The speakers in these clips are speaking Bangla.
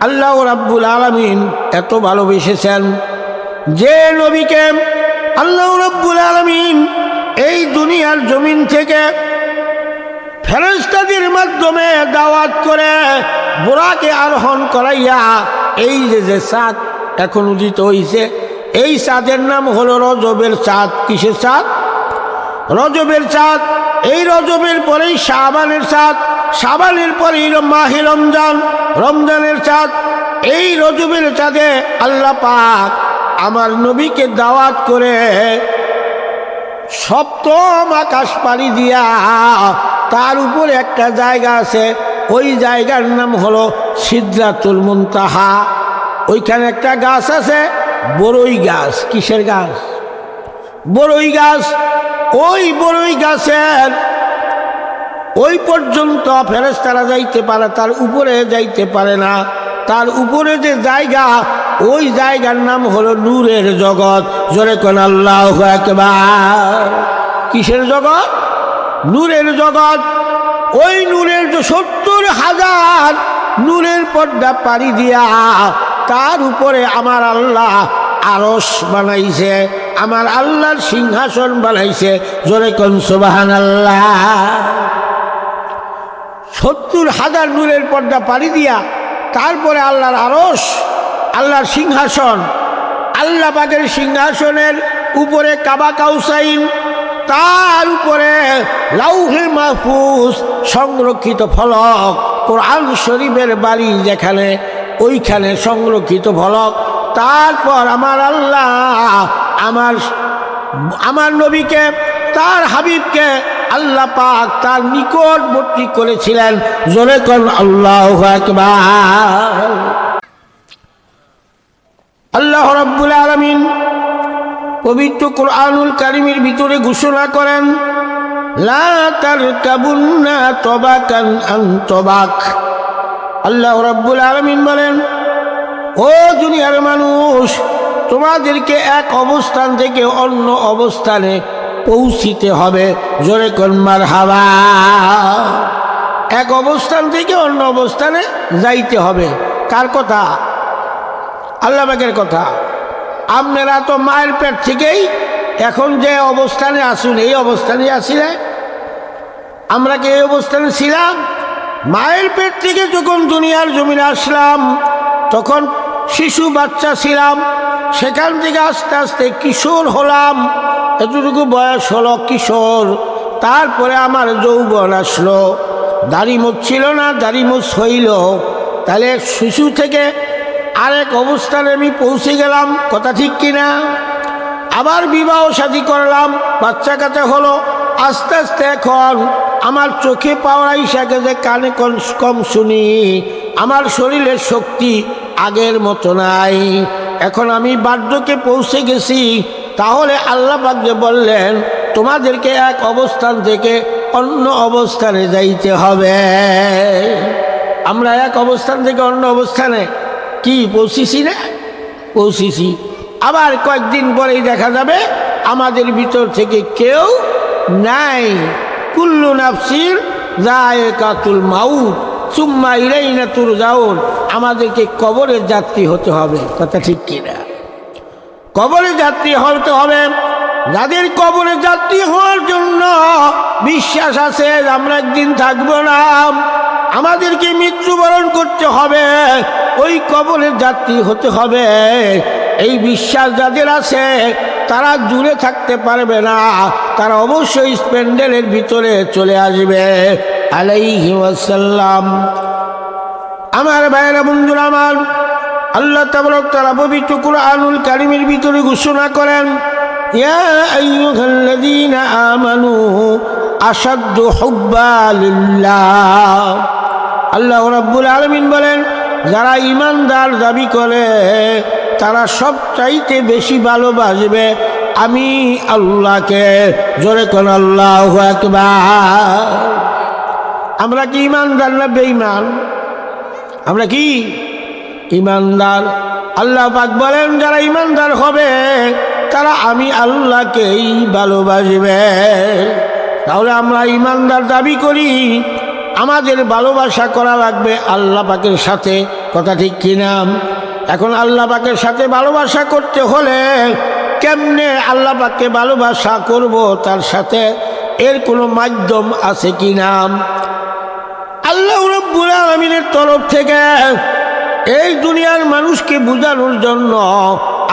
আল্লাহ রাব্বুল আলামিন এত ভালোবেসেছেন যে নবীকে আল্লাহ রাব্বুল আলামিন এই দুনিয়ার জমিন থেকে ফেরেশতাদের মাধ্যমে দাওয়াত করে বুরাকে আরোহণ করাইয়া এই যে চাঁদ এখন উদিত হইছে, এই চাঁদের নাম হলো রজবের চাঁদ। কিসের চাঁদ? রজবের চাঁদ। এই রজবের পরেই শাবানের চাঁদ, শাবানের পরেই মাহে রমজান, রমজানের চাঁদ। এই রজবের চাঁদে আল্লাহ পাক আমার নবীকে দাওয়াত করে সপ্তম আকাশ পাড়ি দিয়া তার উপরে একটা জায়গা আছে, ওই জায়গার নাম হলো সিদরাতুল মুনতাহা। ওইখানে একটা গাছ আছে, বড়ই গাছ। কিসের গাছ? বড়ই গাছ। ওই বড়ই গাছের ওই পর্যন্ত ফেরেশতারা যাইতে পারে, তার উপরে যাইতে পারে না। তার উপরে যে জায়গা, ওই জায়গার নাম হলো নূরের জগৎ। জোরে কোন আল্লাহু আকবার। কিসের জগৎ? নূরের জগৎ। ওই নূরের ৭০,০০০ নূরের পর্দা পাড়ি দিয়া তার উপরে আমার আল্লাহ আরশ বানাইছে, আমার আল্লাহর সিংহাসন বানাইছে। জোরে কোন সুবহানাল্লাহ। ৭০,০০০ নূরের পর্দা পাড়ি দিয়া তারপরে আল্লাহর আরশ, আল্লাহর সিংহাসন, আল্লাহ পাকের সিংহাসনের উপরে কাবা কাউসাইন, তার উপরে লাউহে মাহফুজ সংরক্ষিত ফলক, কোরআন শরীফের বাড়ি যেখানে, ওইখানে সংরক্ষিত ফলক। তারপর আমার আল্লাহ আমার নবীকে, তার হাবিবকে আল্লাহ পাক তার নিকটবর্তী করেছিলেন। জোরে কোন আল্লাহু আকবার। আল্লাহ রাব্বুল আলামিন পবিত্র কুরআনুল কারীমের ভিতরে ঘোষণা করেন, লা তারকাবুন্না তবাকান আন তবাক। আল্লাহ রাব্বুল আলামিন বলেন, ও দুনিয়ার মানুষ, তোমাদেরকে এক অবস্থান থেকে অন্য অবস্থানে পৌঁছিতে হবে। জোরে কোন মারহাবা। এক অবস্থান থেকে অন্য অবস্থানে যাইতে হবে। কার কথা? আল্লাহ পাকের কথা। আপনারা তো মায়ের পেট থেকেই এখন যে অবস্থানে আসুন, এই অবস্থানে আসিলে আমরা কি এই অবস্থানে ছিলাম? মায়ের পেট থেকে যখন দুনিয়ার জমিনে আসলাম তখন শিশু বাচ্চা ছিলাম, সেখান থেকে আস্তে আস্তে কিশোর হলাম, এতটুকু বয়স হলো কিশোর। তারপরে আমার যৌবন আসলো, দাড়ি মুখ ছিল না, দাড়ি মুখ হইল। তাহলে শিশু থেকে আরেক অবস্থানে আমি পৌঁছে গেলাম, কথা ঠিক কিনা? আবার বিবাহ শাদী করলাম, বাচ্চা কাচ্চা হলো। আস্তে আস্তে এখন আমার চোখে পাওয়া ইশাকে যে কানে কম শুনি, আমার শরীরের শক্তি আগের মতো নাই। এখন আমি বার্ধক্যে পৌঁছে গেছি। তাহলে আল্লাহ পাক যে বললেন তোমাদেরকে এক অবস্থান থেকে অন্য অবস্থানে যাইতে হবে, আমরা এক অবস্থান থেকে অন্য অবস্থানে কি পৌঁছেছি না? পৌঁছেছি। আবার কয়েকদিন পরেই দেখা যাবে আমাদের ভিতর থেকে কেউ নাই। কুল্লু নাফসির যায়কাতুল মাউত সুম্মা ইলাইনা তুরজাউন। আমাদেরকে কবরের যাত্রী হতে হবে, কথা ঠিক কিনা? কবরের যাত্রী হতে হবে। যাদের কবরের যাত্রী হওয়ার জন্য বিশ্বাস আছে আমরা একদিন থাকবো না, আমাদেরকে মৃত্যুবরণ করতে হবে, ওই কবরের যাত্রী হতে হবে। এই বিশ্বাস যাদের আছে তারা দূরে থাকতে পারবে না, তারা অবশ্যই প্যান্ডেলের ভিতরে চলে আসবে আলাইহি ওয়াসাল্লাম। আমার ভাইয়েরা, বন্ধুরা আমার, আল্লাহ তাবারক তাআলা পবিত্র কুরআনুল কারীমের ভিতরে ঘোষণা করেন, ইয়া আইয়ুহাল্লাযীনা আমানু আশাদ্দু হুব্বা লিল্লাহ। আল্লাহ রাব্বুল আলামিন বলেন, যারা ঈমানদার দাবি করে তারা সবচাইতে বেশি ভালোবাসবে আমি আল্লাহকে। জোরে কোন আল্লাহু আকবার। আমরা কি ঈমানদার না বেঈমান? আমরা কি ঈমানদার? আল্লাহ পাক বলেন যারা ঈমানদার হবে তারা আমি আল্লাহকেই ভালোবাসবে। তাহলে আমরা ঈমানদার দাবি করি, আমাদের ভালোবাসা করা লাগবে আল্লাহ পাকের সাথে। কথা ঠিক কিনা? এখন আল্লাহ পাকের সাথে ভালোবাসা করতে হলে কেমনে আল্লাহ পাককে ভালোবাসা করব, তার সাথে এর কোনো মাধ্যম আছে কিনা? আল্লাহ রাব্বুল আলামিনের তরফ থেকে এই দুনিয়ার মানুষকে বোঝানোর জন্য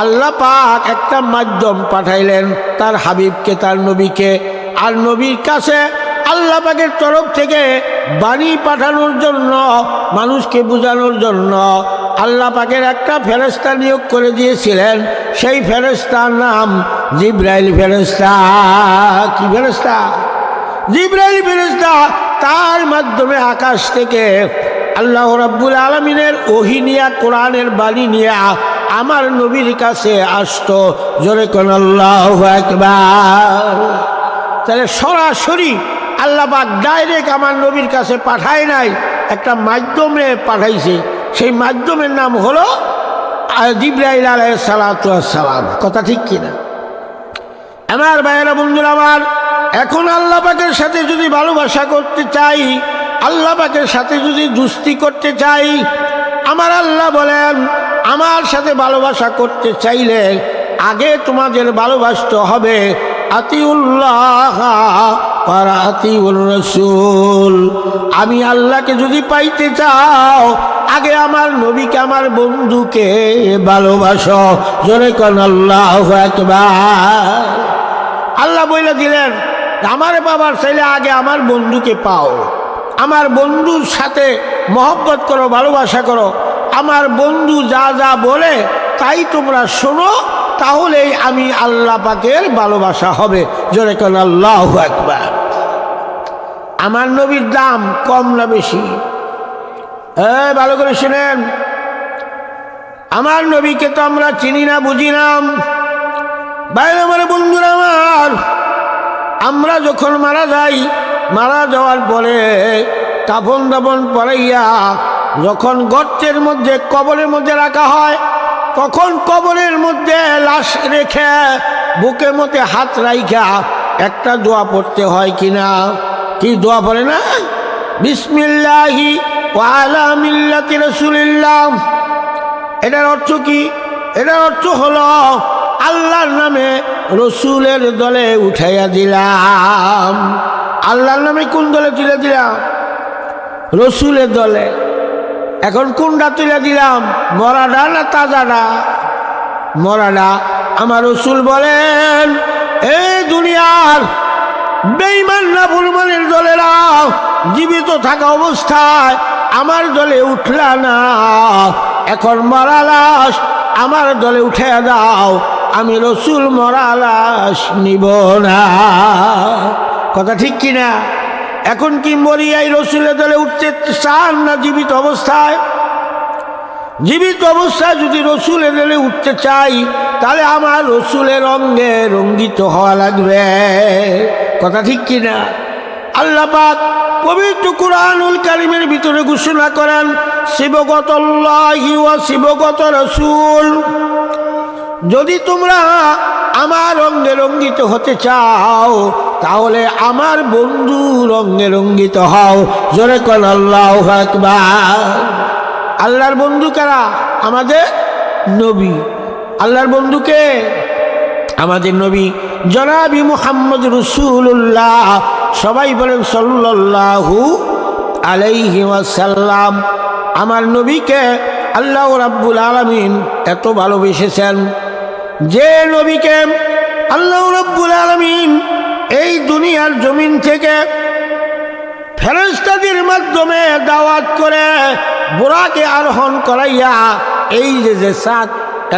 আল্লাহ পাক একটা মাধ্যম পাঠাইলেন, তার হাবিবকে, তার নবীকে। আর নবীর কাছে আল্লাহ পাকের তরফ থেকে বাণী পাঠানোর জন্য, মানুষকে বোঝানোর জন্য আল্লাহ পাকের একটা ফেরেশতা নিয়োগ করে দিয়েছিলেন। সেই ফেরেশতার নাম জিবরাইল ফেরেশতা। কি ফেরেশতা? জিবরাইল ফেরেশতা। তার মাধ্যমে আকাশ থেকে আল্লাহ রাব্বুল আলামিনের ওহী নিয়া, কোরআনের বাণী নিয়া আমার নবীর কাছে আসতো। জোরে কোন আল্লাহু আকবার। তাহলে সরাসরি আল্লাহ পাক ডাইরেক্ট আমার নবীর কাছে পাঠায় নাই, একটা মাধ্যমে পাঠাইছে। সেই মাধ্যমের নাম হলো জিবরাইল আলাইহিস সালাতু ওয়াস সালাম। কথা ঠিক কিনা? আমার ভাইয়েরা, বন্ধুরা আমার, এখন আল্লাহ পাকের সাথে যদি ভালোবাসা করতে চাই, আল্লাহ পাকের সাথে যদি দুস্তি করতে চাই, আমার আল্লাহ বলেন আমার সাথে ভালোবাসা করতে চাইলে আগে তোমাদের ভালোবাসতে হবে আতিউল্লাহ ওয়া আতিউর রাসূল। আমি আল্লাহকে যদি পাইতে চাও আগে আমার নবীকে, আমার বন্ধুকে ভালোবাসো। জোরে কোন আল্লাহু আকবার। আল্লাহ বলে দিলেন আমার বাবার চাইলে আগে আমার বন্ধুকে পাও, আমার বন্ধুর সাথে মহব্বত করো, ভালোবাসা করো। আমার বন্ধু যা যা বলে তাই তোমরা শোনো, তাহলেই আমি আল্লাহ পাকের ভালোবাসা হবে। জোরে কোন আল্লাহু আকবার। আমার নবীর দাম কম না বেশি? ভালো করে শুনেন, আমার নবীকে তো আমরা চিনি না, বুঝি না। বাইরে আমার বন্ধুরা আমার, আমরা যখন মারা যাই, মারা যাওয়ার পরে কাফন দাফন পরাইয়া যখন গর্তের মধ্যে, কবরের মধ্যে রাখা হয়, তখন কবরের মধ্যে লাশ রেখে বুকের মধ্যে হাত রাইখা একটা দোয়া পড়তে হয় কিনা? কি দোয়া পড়ে না? বিসমিল্লাহি ওয়া আলা মিল্লাতি রাসূলিল্লাহ। এটার অর্থ কি? এটার অর্থ হলো আল্লাহর নামে রসুলের দলে উঠাইয়া দিলাম। আল্লাহর নামে কোন দলে তুলে দিলাম? রসুলের দলে। এখন কোনটা তুলে দিলাম? মরাডা না তাজাডা? মরাডা। আমার রসুল বলেন এই দুনিয়ার বেঈমান নাফরমানের দলেরা জীবিত থাকা অবস্থায় আমার দলে উঠলা না, এখন মরা লাশ আমার দলে উঠে দাও, আমি রসুল মরা লাশ নিব না। কথা ঠিক কিনা? এখন কি মরিয়াই রসুলের দলে উঠতে চান না জীবিত অবস্থায়? জীবিত অবস্থায় যদি রসুলের দলে উঠতে চাই, তাহলে আমার রসুলের রঙে রঙ্গিত হওয়া লাগবে। কথা ঠিক কিনা? আল্লাহ পাক পবিত্র কুরআনুল কারীমের ভিতরে ঘোষণা করেন সিবগতুল্লাহি ওয়া সিবগত রাসূল। যদি তোমরা আমার রঙে রঙ্গিত হতে চাও, তাহলে আমার বন্ধু রঙে রঙ্গিত হও। জোরে কোন আল্লাহু আকবার। আল্লাহর বন্ধু কারা? আমাদের নবী। আল্লাহর বন্ধুকে আমাদের নবী জনাবি মুহাম্মদ রাসূলুল্লাহ। সবাই বলেন সাল্লাল্লাহু আলাইহি ওয়াসাল্লাম। আমার নবীকে আল্লাহ রাব্বুল আলামিন এত ভালোবেসেছেন যে নবীকে আল্লাহ রাব্বুল আলামিন এই দুনিয়ার জমিন থেকে ফেরেশতাদের মাধ্যমে দাওয়াত করে বুরাকে আরোহণ করাইয়া এই যে চাঁদ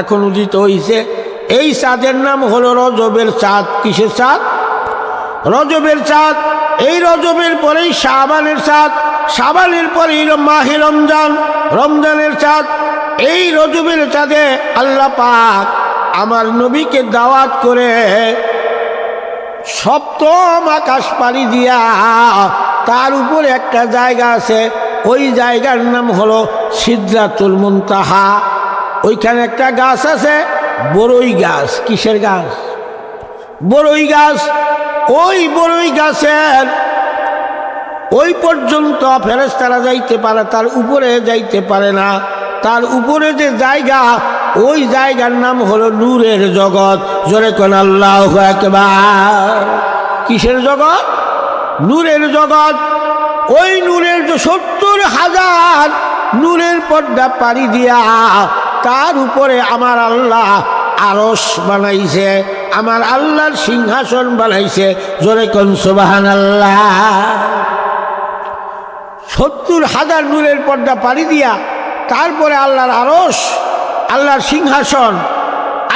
এখন উদিত হইছে, এই চাঁদের নাম হলো রজবের চাঁদ। কিসের চাঁদ? রজবের চাঁদ। এই রজবের পরেই শাবানের চাঁদ, শাবানের পরেই মাহে রমজান, রমজানের চাঁদ। এই রজবের চাঁদে আল্লাহ পাক আমার নবীকে দাওয়াত করে সপ্তম আকাশ পাড়ি দিয়া তার উপরে একটা জায়গা আছে, ওই জায়গার নাম হলো সিদরাতুল মুনতাহা। ওইখানে একটা গাছ আছে, বড়ই গাছ। কিসের গাছ? বড়ই গাছ। ওই বড়ই গাছের ওই পর্যন্ত ফেরেশতারা যাইতে পারে, তার উপরে যাইতে পারে না। তার উপরে যে জায়গা, ওই জায়গার নাম হলো নূরের জগৎ। জোরে কোন আল্লাহু আকবার। কিসের জগৎ? নূরের জগৎ। ওই নূরের 70,000 নূরের পর্দা পাড়ি দিয়া তার উপরে আমার আল্লাহ আরশ বানাইছে, আমার আল্লাহর সিংহাসন বানাইছে। জোরে কোন সুবহানাল্লাহ। 70,000 নূরের পর্দা পাড়ি দিয়া তারপরে আল্লাহর আরশ, আল্লাহর সিংহাসন,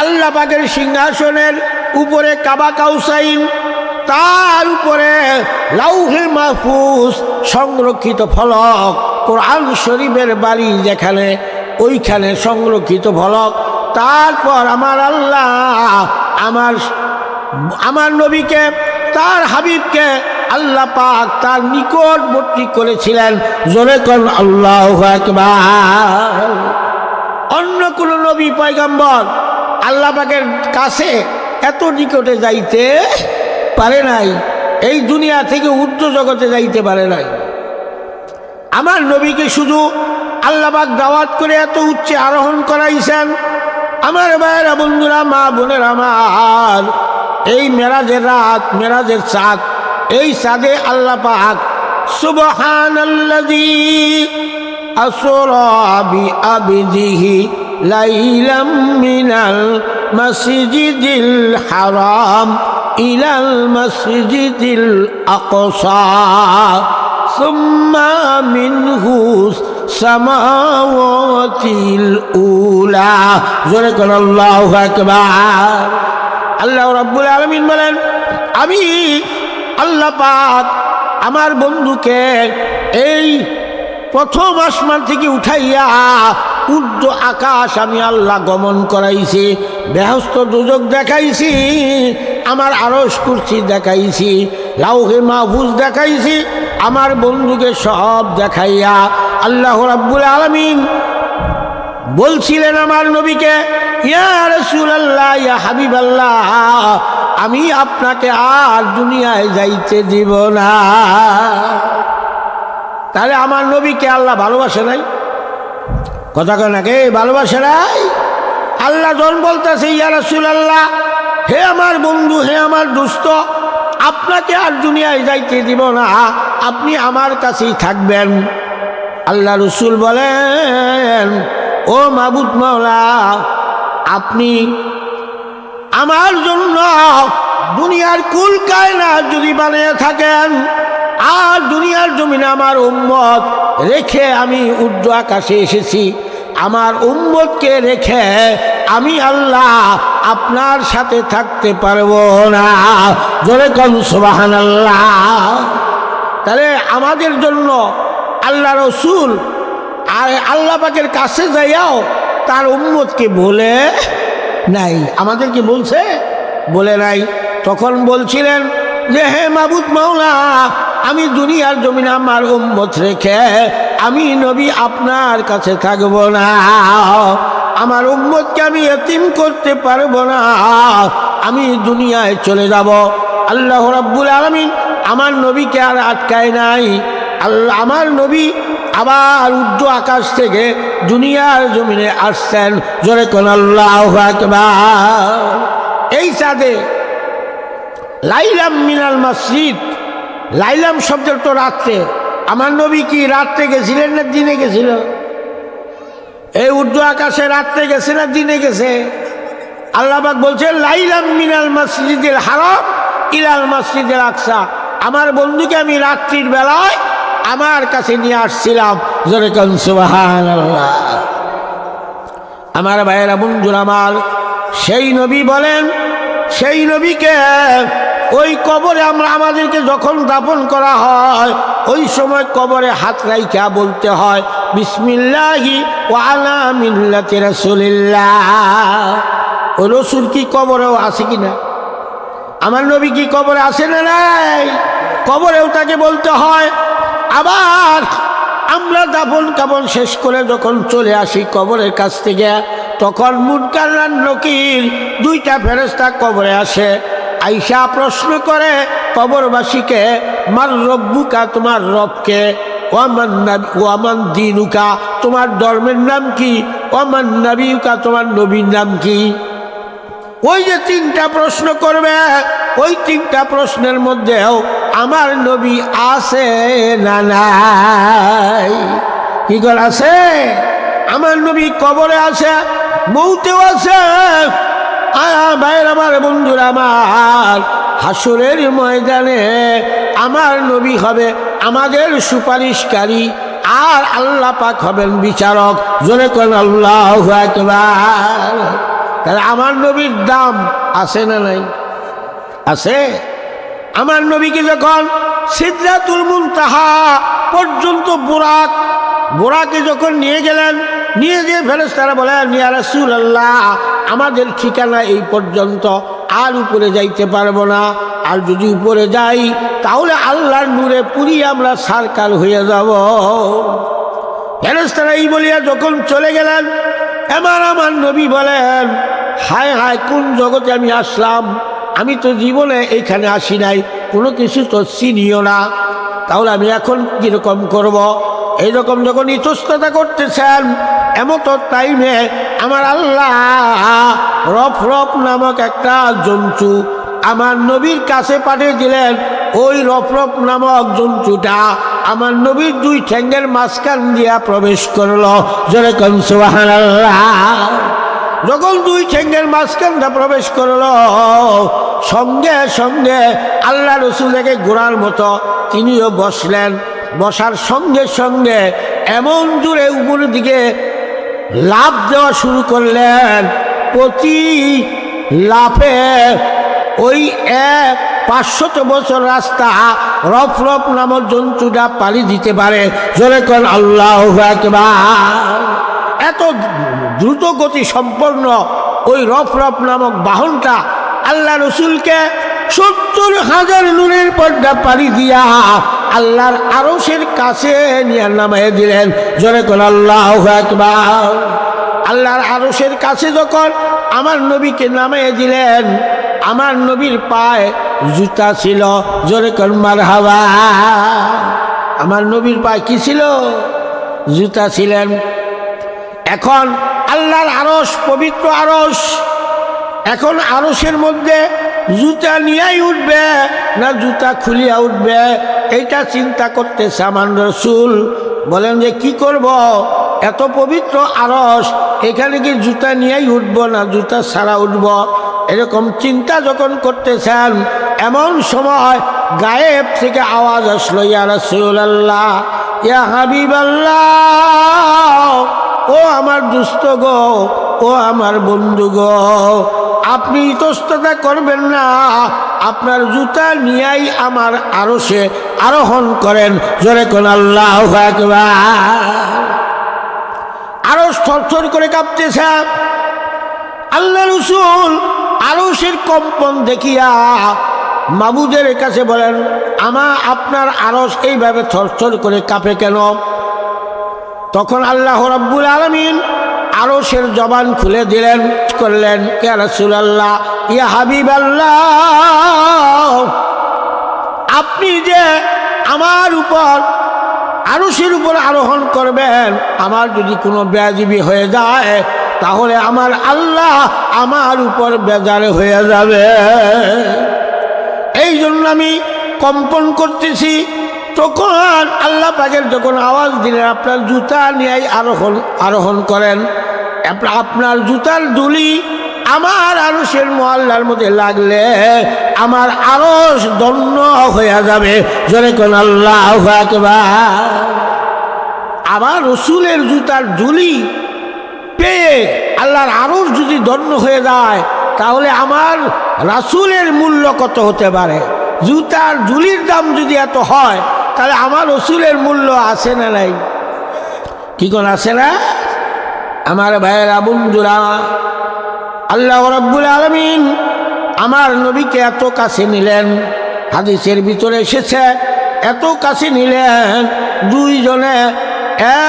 আল্লাহ পাকের সিংহাসনের উপরে কাবা কাউসাইন, তার উপরে লাউহে মাহফুজ সংরক্ষিত ফলক, কোরআন শরীফের বাড়ি যেখানে, ওইখানে সংরক্ষিত ফলক। তারপর আমার আল্লাহ আমার নবীকে, তার হাবিবকে আল্লাহ পাক তার নিকটবর্তী করেছিলেন। জোরে কোন আল্লাহু আকবার। অন্য কোন নবী পয়গম্বর আল্লাহ পাকের কাছে এত নিকটে যাইতে পারে নাই, এই দুনিয়া থেকে ঊর্ধ্ব জগতে যাইতে পারে নাই। আমার নবীকে শুধু আল্লাহ পাক দাওয়াত করে এত উচ্চে আরোহণ করাইছেন। আমার ভাইয়েরা, বন্ধুরা, মা বোনের আমার, এই মেরাজের রাত, মেরাজের চাঁদ, এই চাঁদে আল্লাহ পাক সুবহানাল্লাযী আসরা বিআবদিহি লাইলাম মিনাল মাসজিদিল হারাম ইলাল মাসজিদিল আকসা সুম্মা মিনহু সামাওয়াতিল উলা। জোরে কোন আল্লাহু আকবার। আল্লাহ রাব্বুল আলামিন বলেন, আমি আল্লাহ পাক আমার বন্ধুকে এই প্রথম আসমান থেকে উঠাইয়া ঊর্ধ্ব আকাশ আমি আল্লাহ গমন করাইছি, বেহেশত দোজখ দেখাইছি, আমার আরশ কুরসি দেখাইছি, লাউহে মাহফুজ দেখাইছি, আমার বন্ধুকে সব দেখাইয়া আল্লাহ রাব্বুল আলামিন বলছিলেন আমার নবীকে, ইয়া রাসূলুল্লাহ, ইয়া হাবিবাল্লাহ, আমি আপনাকে আর দুনিয়ায় যাইতে দিব না। তাহলে আমার নবীকে আল্লাহ ভালোবাসে নাই? কথা কয় নাকি? ভালোবাসে নাই? আল্লাহ যখন বলতেছে, ইয়া রাসূলুল্লাহ, হে আমার বন্ধু, হে আমার দোস্ত, আপনাকে আর দুনিয়ায় যাইতে দিব না, আপনি আমার কাছেই থাকবেন। আল্লাহ রসুল বলেন, ও মাবুদ মাওলা, আপনি আমার জন্য দুনিয়ার কুল কায়নাত যদি বানিয়ে থাকেন, আর দুনিয়ার জমিনে আমার উম্মত রেখে আমি ঊর্ধ্ব আকাশে এসেছি, আমার উম্মতকে রেখে আমি আল্লাহ আপনার সাথে থাকতে পারবো না। জোরে কোন সুবহানাল্লাহ। তাহলে আমাদের জন্য আল্লাহ রসুল আর আল্লাহ পাকের কাছে যাইয়াও তার উম্মতকে বলে নাই। আমাদেরকে বলছে? বলে নাই। তখন বলছিলেন যে, হে মাবুদ মাওলা, আমি দুনিয়ার জমিনে আমার উম্মত রেখে আমি নবী আপনার কাছে থাকবো না, আমার উম্মতকে আমি এতিম করতে পারবো না, আমি দুনিয়ায় চলে যাব। আল্লাহ রাব্বুল আলামিন আমার নবীকে আর আটকায় নাই। আল্লাহ আমার নবী আবার ঊর্ধ্ব আকাশ থেকে দুনিয়ার জমিনে আসছেন। জোরে কোন আল্লাহু আকবার। এই চাঁদে লাইলাম মিনাল মসজিদ, লাইলাম শব্দের তো রাত্রে। আমার নবী কি রাত্রে গেছিলেন না দিনে গেছিল? এই ঊর্ধ্ব আকাশে রাত্রে গেছে না দিনে গেছে? আল্লাহ পাক বলছেন, লাইলাম মিনাল মসজিদিল হারাম ইলাল মসজিদিল আকসা, আমার বন্ধুকে আমি রাত্রির বেলায় আমার কাছে নিয়ে আসছিলাম। জোরে কোন সুবহানাল্লাহ। আমার ভাইয়েরা, বন্ধুরা আমার, সেই নবী বলেন, সেই নবীকে ওই কবরে আমাদেরকে যখন দাফন করা হয়, ওই সময় কবরে হাত রাইখা বলতে হয়, বিসমিল্লাহি ওয়া আলা মিল্লাতি রাসূলিল্লাহ। ও রসুল কি কবরেও আছে কিনা? আমার নবী কি কবরে আছে না নাই? কবরেও তাকে বলতে হয়। আবার আমরা দাফন কাফন শেষ করে যখন চলে আসি কবরের কাছ থেকে, তখন মুনকার আর নকির দুইটা ফেরেশতা কবরে আসে, আইসা প্রশ্ন করে কবরবাসীকে, মার রব্বুকা, তোমার রবকে? ওয়ামান দিনুকা, তোমার ধর্মের নাম কি? ওয়ামান নবীকা, তোমার নবীর নাম কি? ওই যে তিনটা প্রশ্ন করবে, ওই তিনটা প্রশ্নের মধ্যেও আমার নবী আছে না নাই? কি করে আছে? আমার নবী কবরে আছে, মৌতেও আছে। ভাইয়ের আমার, বন্ধুরা আমার, হাসরের ময়দানে আমার নবী হবে আমাদের সুপারিশকারী, আর আল্লাহ পাক হবেন বিচারক। জোরে কোন আল্লাহু আকবার। তাহলে আমার নবীর দাম আছে না নাই? আছে। আমার নবীকে যখন সিদরাতুল মুনতাহা পর্যন্ত বোরাকে যখন নিয়ে গেলেন, নিয়ে গিয়ে ফেরেশতারা বলেন, ইয়া রাসূলুল্লাহ, আমাদের ঠিকানা এই পর্যন্ত, আর উপরে যাইতে পারবো না। আর যদি উপরে যাই তাহলে আল্লাহর নূরে পুরি আমরা সারকার হয়ে যাব। ফেরেশতারা এই বলিয়া যখন চলে গেলেন, আমার নবী বলেন, হায় হায়, কোন জগতে আমি আসলাম? আমি তো জীবনে এইখানে আসি নাই, কোনো কিছু তো চিনিও না, তাহলে আমি এখন কীরকম করব? এইরকম যখন ইতস্ততা করতেছেন, এমতো টাইমে আমার আল্লাহ রফরফ নামক একটা জন্তু আমার নবীর কাছে পাঠিয়ে দিলেন। ওই রফরফ নামক জন্তুটা আমার নবীর দুই ঠ্যাঙ্গের মাঝখান দিয়া প্রবেশ করলো। জোরে কোন সুবহানাল্লাহ। যখন দুই ঠ্যাঙ্গের মাঝখানটা প্রবেশ করলো, সঙ্গে সঙ্গে আল্লাহ রসুলকে ঘোড়ার মতো তিনিও বসলেন। বসার সঙ্গে সঙ্গে এমন জোরে উপরের দিকে লাফ দেওয়া শুরু করলেন, প্রতি লাফে ওই 500 বছর রাস্তা রফরফ নামক জন্তুটা পাড়ি দিতে পারে। জোরে কোন আল্লাহু আকবার। এত দ্রুত গতি সম্পন্ন ওই রফরফ নামক বাহনটা আল্লাহ রসুলকে 70,000 নূরের পর্দা পাড়ি দিয়া আল্লাহর আরশের কাছে নিয়ে নামাইয়া দিলেন। জোরে কোন আল্লাহু আকবার। আল্লাহর আরশের কাছে যখন আমার নবীকে নামাইয়া দিলেন, আমার নবীর পায়ে জুতা ছিল। জোরে কোন মারহাবা। আমার নবীর পায়ে কি ছিল? জুতা ছিলেন। এখন আল্লাহর আরশ, পবিত্র আরশ, এখন আরশের মধ্যে জুতা নিয়েই উঠবে না জুতা খুলিয়া উঠবে, এইটা চিন্তা করতেছে আমার রসুল। বলেন যে কি করব, এত পবিত্র আরশ, এখানে কি জুতা নিয়েই উঠবো না জুতা ছাড়া উঠব? এরকম চিন্তা যখন করতেছেন, এমন সময় গায়েব থেকে আওয়াজ আসলো, ইয়া রাসূলুল্লাহ, ইয়া হাবিবাল্লাহ, ও আমার দুস্থ গো, ও আমার বন্ধু গো, আপনি ইতস্ততা করবেন না, আপনার জুতা নিয়েই আমার আরশে আরোহণ করেন। জোরে কোন আল্লাহু আকবার। আরশ থরথর করে কাঁপতেছে। আল্লাহ রাসূল আরশের কম্পন দেখিয়া মাবুদের কাছে বলেন, আপনার আরশ এইভাবে থরথর করে কাঁপে কেন? তখন আল্লাহ রাব্বুল আলামিন আরশের জবান খুলে দিলেন, করলেন, ইয়া রাসূলুল্লাহ, ইয়া হাবিবাল্লাহ, আপনি যে আমার উপর আরশের উপর আরোহণ করবেন, আমার যদি কোনো বেয়াদবি হয়ে যায় তাহলে আমার আল্লাহ আমার উপর বেজারে হয়ে যাবে। এই জন্য আমি কম্পন করতেছি। তখন আল্লাহ পাকের যখন আওয়াজ দিলেন, আপনার জুতা নিয়ে আরোহণ করেন, আপনার জুতার ধুলি আমার আরশের মহল্লার মধ্যে লাগলে আমার আরশ ধন্য হয়ে যাবে। জোরে কোন আল্লাহু আকবার। আমার রসুলের জুতার ধুলি পেয়ে আল্লাহর আরশ যদি ধন্য হয়ে যায়, তাহলে আমার রাসূলের মূল্য কত হতে পারে? জুতার ধুলির দাম যদি এত হয়, তাহলে আমার রসুলের মূল্য আছে না নাই? কি কোন আছে না? আমার ভাইয়েরা, বন্ধুরা, আল্লাহ রাব্বুল আলামিন আমার নবীকে এত কাছে নিলেন। হাদিসের ভিতরে এসেছে, এত কাছে নিলেন, দুইজনে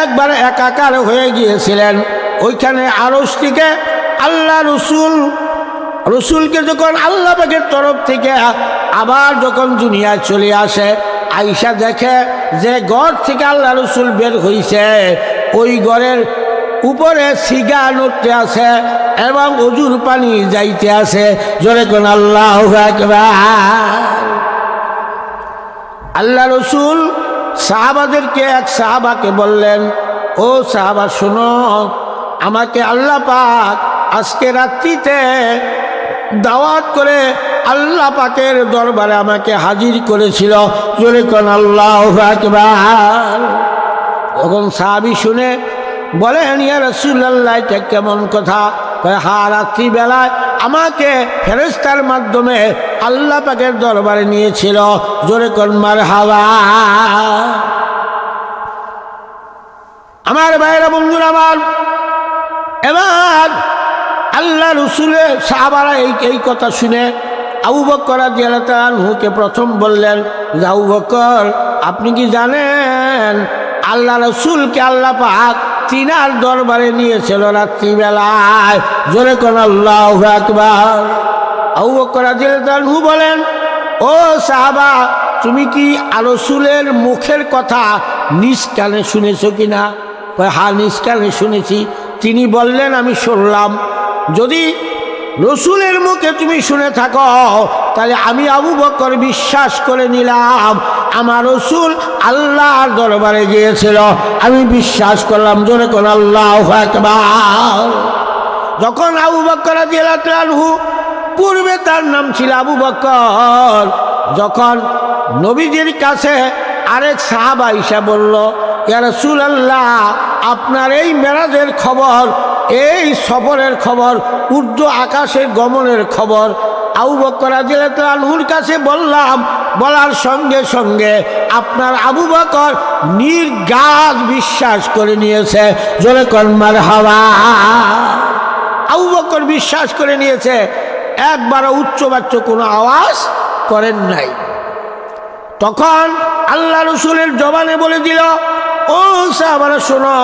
একবার একাকার হয়ে গিয়েছিলেন। ওইখানে আরশ থেকে আল্লাহ রসুলকে যখন আল্লাহ পাকের তরফ থেকে আবার যখন দুনিয়ায় চলে আসে, আইসা দেখে যে ঘর থেকে আল্লাহ রসুল বের হইছে ওই ঘরের উপরে সিগা নড়তে আছে এবং অজুর পানি যাইতে আছে। জোরে কোন আল্লাহু আকবার। আল্লাহ রসুল সাহাবাদেরকে এক সাহাবাকে বললেন, ও সাহাবা শোনো, আমাকে আল্লাহ পাক আজকে রাত্রিতে দাওয়াত করে আল্লাহ পাকের দরবারে আমাকে হাজির করেছিল। জোরে কোন আল্লাহু আকবার। তখন সাহাবী শুনে বলেন, ইয়া রাসূলুল্লাহ, এটা কেমন কথা? হ্যাঁ, রাত্রিবেলায় আমাকে ফেরেশতার মাধ্যমে আল্লাহ পাকের দরবারে নিয়েছিল। জোরে কোন মারহাবা। আমার ভাইরা, বন্ধুরা আমার, এবার আল্লাহ রসুলের সাহাবারা এই কথা শুনে আবু বকর রাদিয়াল্লাহু আনহুকে প্রথম বললেন, আবু বকর, আপনি কি জানেন আল্লাহ রসুলকে আল্লাহ পাক তিনার দরবারে নিয়েছিল রাত্রিবেলায়? জোরে কোন আল্লাহু আকবার। আবু বকর রাদিয়াল্লাহু আনহু বলেন, ও সাহাবা, তুমি কি রসুলের মুখের কথা নিজ কানে শুনেছো কিনা? হ্যাঁ, নিজ কানে শুনেছি। তিনি বললেন, আমি শুনলাম। যদি রসুলের মুখে তুমি শুনে থাকো তাহলে আমি আবু বকর বিশ্বাস করে নিলাম আমার রসুল আল্লাহর দরবারে গিয়েছিল, আমি বিশ্বাস করলাম। জোরে কোন আল্লাহু আকবার। যখন আবু বকর রাদিয়াল্লাহু আনহু, পূর্বে তার নাম ছিল আবু বকর, যখন নবীজির কাছে আরেক সাহাবা এসে বলল, ইয়া রাসূলুল্লাহ, আপনার এই মেরাজের খবর, এই সফরের খবর, ঊর্ধ্ব আকাশে গমনের খবর আবু বকর রাদিয়াল্লাহু আনহুর কাছে বললাম। বলার সঙ্গে সঙ্গে আপনার আবু বকর নির্ঘাত বিশ্বাস করে নিয়েছে। জোরে কোন মারহাবা। আবু বকর বিশ্বাস করে নিয়েছে, একবারও উচ্চবাচ্য কোনো আওয়াজ করেন নাই। তখন আল্লাহ রসুলের জবানে বলে দিল, ও সাহাবারা শোনো,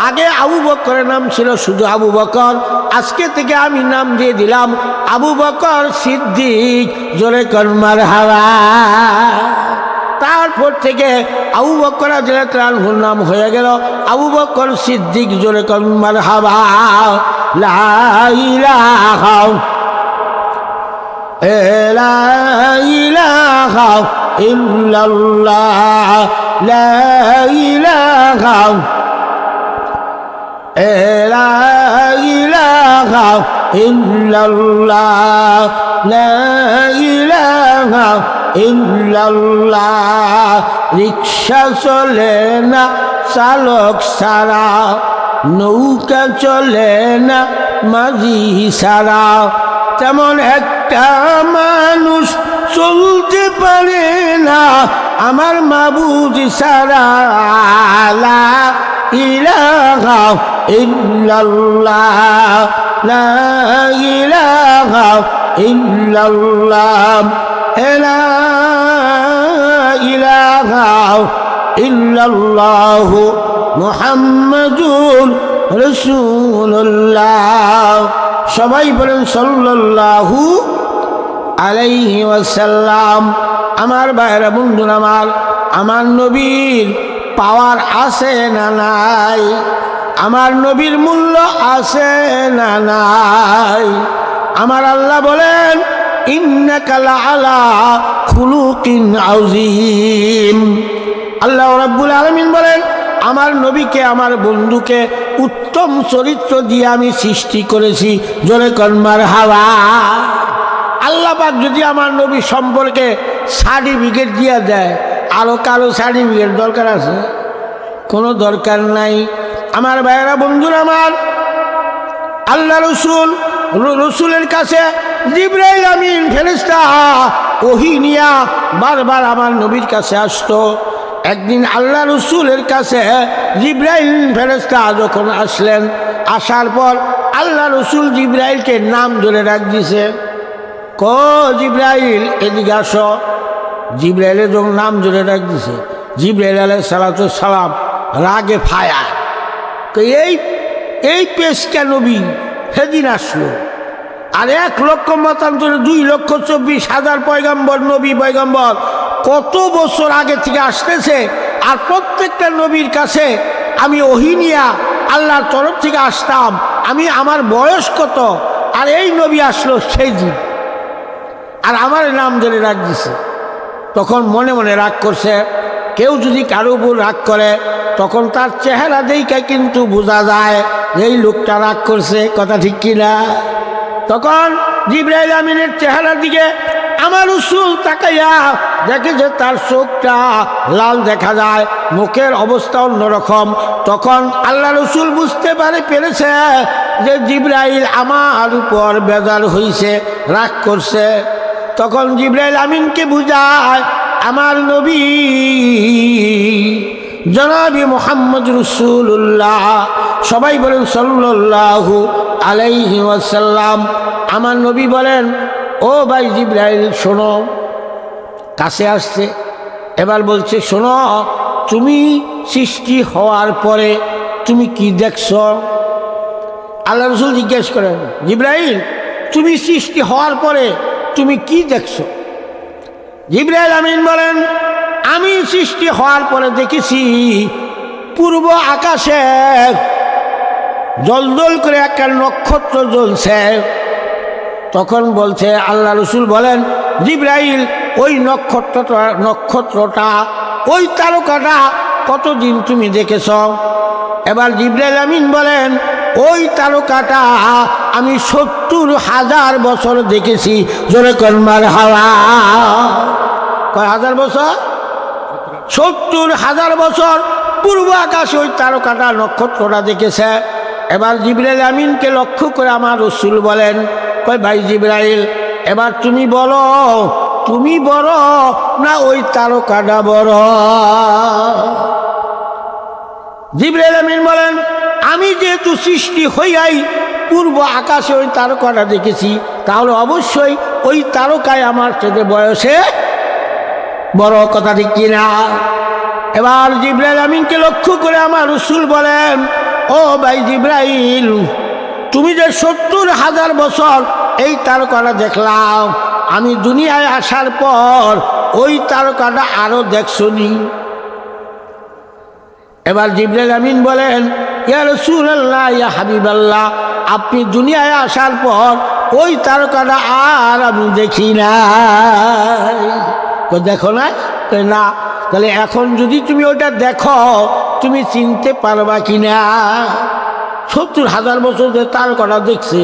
আগে আবু বকরের নাম ছিল শুধু আবু বকর, আজকে থেকে আমি নাম দিয়ে দিলাম আবু বকর সিদ্দিক। জোরে কোন মারহাবা। তারপর থেকে আবু বকর রাদিয়াল্লাহু আনহুর নাম হয়ে গেল আবু বকর সিদ্দিক। জোরে কোন মারহাবা। লা ইলাহা ইল্লাল্লাহ, লা ইলাহা ইল্লাল্লাহ, লা ইলাহা ইল্লাল্লাহ। রিক্সা চলে না চালক ছাড়া, নৌকা চলে না মাঝি ছাড়া, তেমন একটা মানুষ চলতে পারে না আমার মাবুদ ছাড়া। লা ইলাহা ইল্লাল্লাহ, লা ইলাহা ইল্লাল্লাহ, লা ইলাহা ইল্লাল্লাহ মুহাম্মাদুর রাসূলুল্লাহ। সবাই বলেন সাল্লাল্লাহু আলাইহি ওয়াসাল্লাম। আমার ভাইরা, বন্ধুরা আমার নবীর পাওয়ার আছে না নাই? আমার নবীর মূল্য আছে না নাই? আমার আল্লাহ বলেন, ইন্নাকা লাআলা খুলুকিন আযীম। আল্লাহ রাব্বুল আলামিন বলেন, আমার নবীকে, আমার বন্ধুকে উত্তম চরিত্র দিয়ে আমি সৃষ্টি করেছি। জোরে কোন মারহাবা। আল্লাহ পাক যদি আমার নবী সম্পর্কে সার্টিফিকেট দিয়ে দেয়, আরো কারো সার্টিফিকেট দরকার আছে? কোনো দরকার নাই। আমার ভাইয়েরা, বন্ধুরা আমার, আল্লাহ রসুলের কাছে জিবরাইল আমিন ফেরেশতা ওহী নিয়া বারবার আমার নবীর কাছে আসতো। একদিন আল্লাহ রসুলের কাছে জিবরাইল ফেরেশতা যখন আসলেন, আসার পর আল্লাহ রসুল জিবরাইলকে নাম ধরে ডাক দিছে, জিবরাইল এদিকে আসো। জিবরাইলের যখন নাম ধরে ডাক দিছে, জিবরাইল আলাইহিস সালাম রাগে ফায়া, এই পেশকা নবী সেদিন আসলো, আর 1 লক্ষ মতান্তরে 2,24,000 পয়গম্বর, নবী পয়গম্বর কত বছর আগে থেকে আসতেছে, আর প্রত্যেকটা নবীর কাছে আমি ওহী নিয়া আল্লাহর তরফ থেকে আসতাম। আমার বয়স কত, আর এই নবী আসলো সেই দিন, আর আমার নাম ধরে রাগ দিছে। তখন মনে মনে রাগ করছে। কেউ যদি কারো উপর রাগ করে তখন তার চেহারা দেখে কিন্তু বোঝা যায় এই লোকটা রাগ করছে, কথা ঠিক কিনা। তখন জিবরাইল আমিনের চেহারার দিকে আমার রাসূল তাকাইয়া দেখে যে তার চোখটা লাল দেখা যায়, মুখের অবস্থা অন্যরকম। তখন আল্লাহ রাসূল বুঝতে পেরেছে যে জিবরাইল আমার উপর বেজার হইছে, রাগ করছে। তখন জিবরাইল আমিনকে বুঝায় আমার নবী জনাবি মুহাম্মদ রাসূলুল্লাহ, সবাই বলেন সাল্লাল্লাহু আলাইহি ওয়াসাল্লাম। আমার নবী বলেন, ও ভাই জিবরাইল শোনো, কাছে আসছে। এবার বলছে, শোনো, তুমি সৃষ্টি হওয়ার পরে তুমি কি দেখছো? আল্লাহ রাসূল জিজ্ঞেস করেন, জিবরাইল তুমি সৃষ্টি হওয়ার পরে তুমি কি দেখছো? জিবরাইল আমিন বলেন, আমি সৃষ্টি হওয়ার পরে দেখেছি পূর্ব আকাশে জলজল করে একটা নক্ষত্র জ্বলছে। তখন বলছে আল্লাহ রাসূল বলেন, জিবরাইল ওই নক্ষত্রটা ওই তারকাটা কতদিন তুমি দেখেছ? এবার জিবরাইল আমিন বলেন, ওই তারকাটা আমি ৭০,০০০ বছর দেখেছি। জোরে কোন মারহাবা। কয় হাজার বছর? ৭০,০০০ বছর পূর্ব আকাশে ওই তারকাটা নক্ষত্রটা দেখেছে। এবার জিবরাইল আমিনকে লক্ষ্য করে আমার রাসূল বলেন, কয় ভাই জিবরাইল, এবার তুমি বলো, তুমি বড় না ওই তারকাটা বড়? জিবরাইল আমিন বলেন, আমি যেহেতু সৃষ্টি হইয়াই পূর্ব আকাশে ওই তারকাটা দেখেছি, তাহলে অবশ্যই ওই তারকায় আমার চেয়ে বয়সে বড়, কথা ঠিক কিনা। এবার জিবরাইল আমিনকে লক্ষ্য করে আমার রাসূল বলেন, ও ভাই জিবরাইল, তুমি যে ৭০,০০০ বছর এই তারকাটা দেখলাম, আমি দুনিয়ায় আসার পর ওই তারকাটা আরো দেখছনি? এবার জিবরাইল আমিন বলেন, ইয়া রাসূলুল্লাহ, ইয়া হাবিবাল্লাহ, আপনি দুনিয়ায় আসার পর ওই তারকাটা আর আমি দেখি নাই। তো দেখো না? না। তাহলে এখন যদি তুমি ওইটা দেখো, তুমি চিনতে পারবা কিনা? ৭০,০০০ বছর যে তারকাটা দেখছে,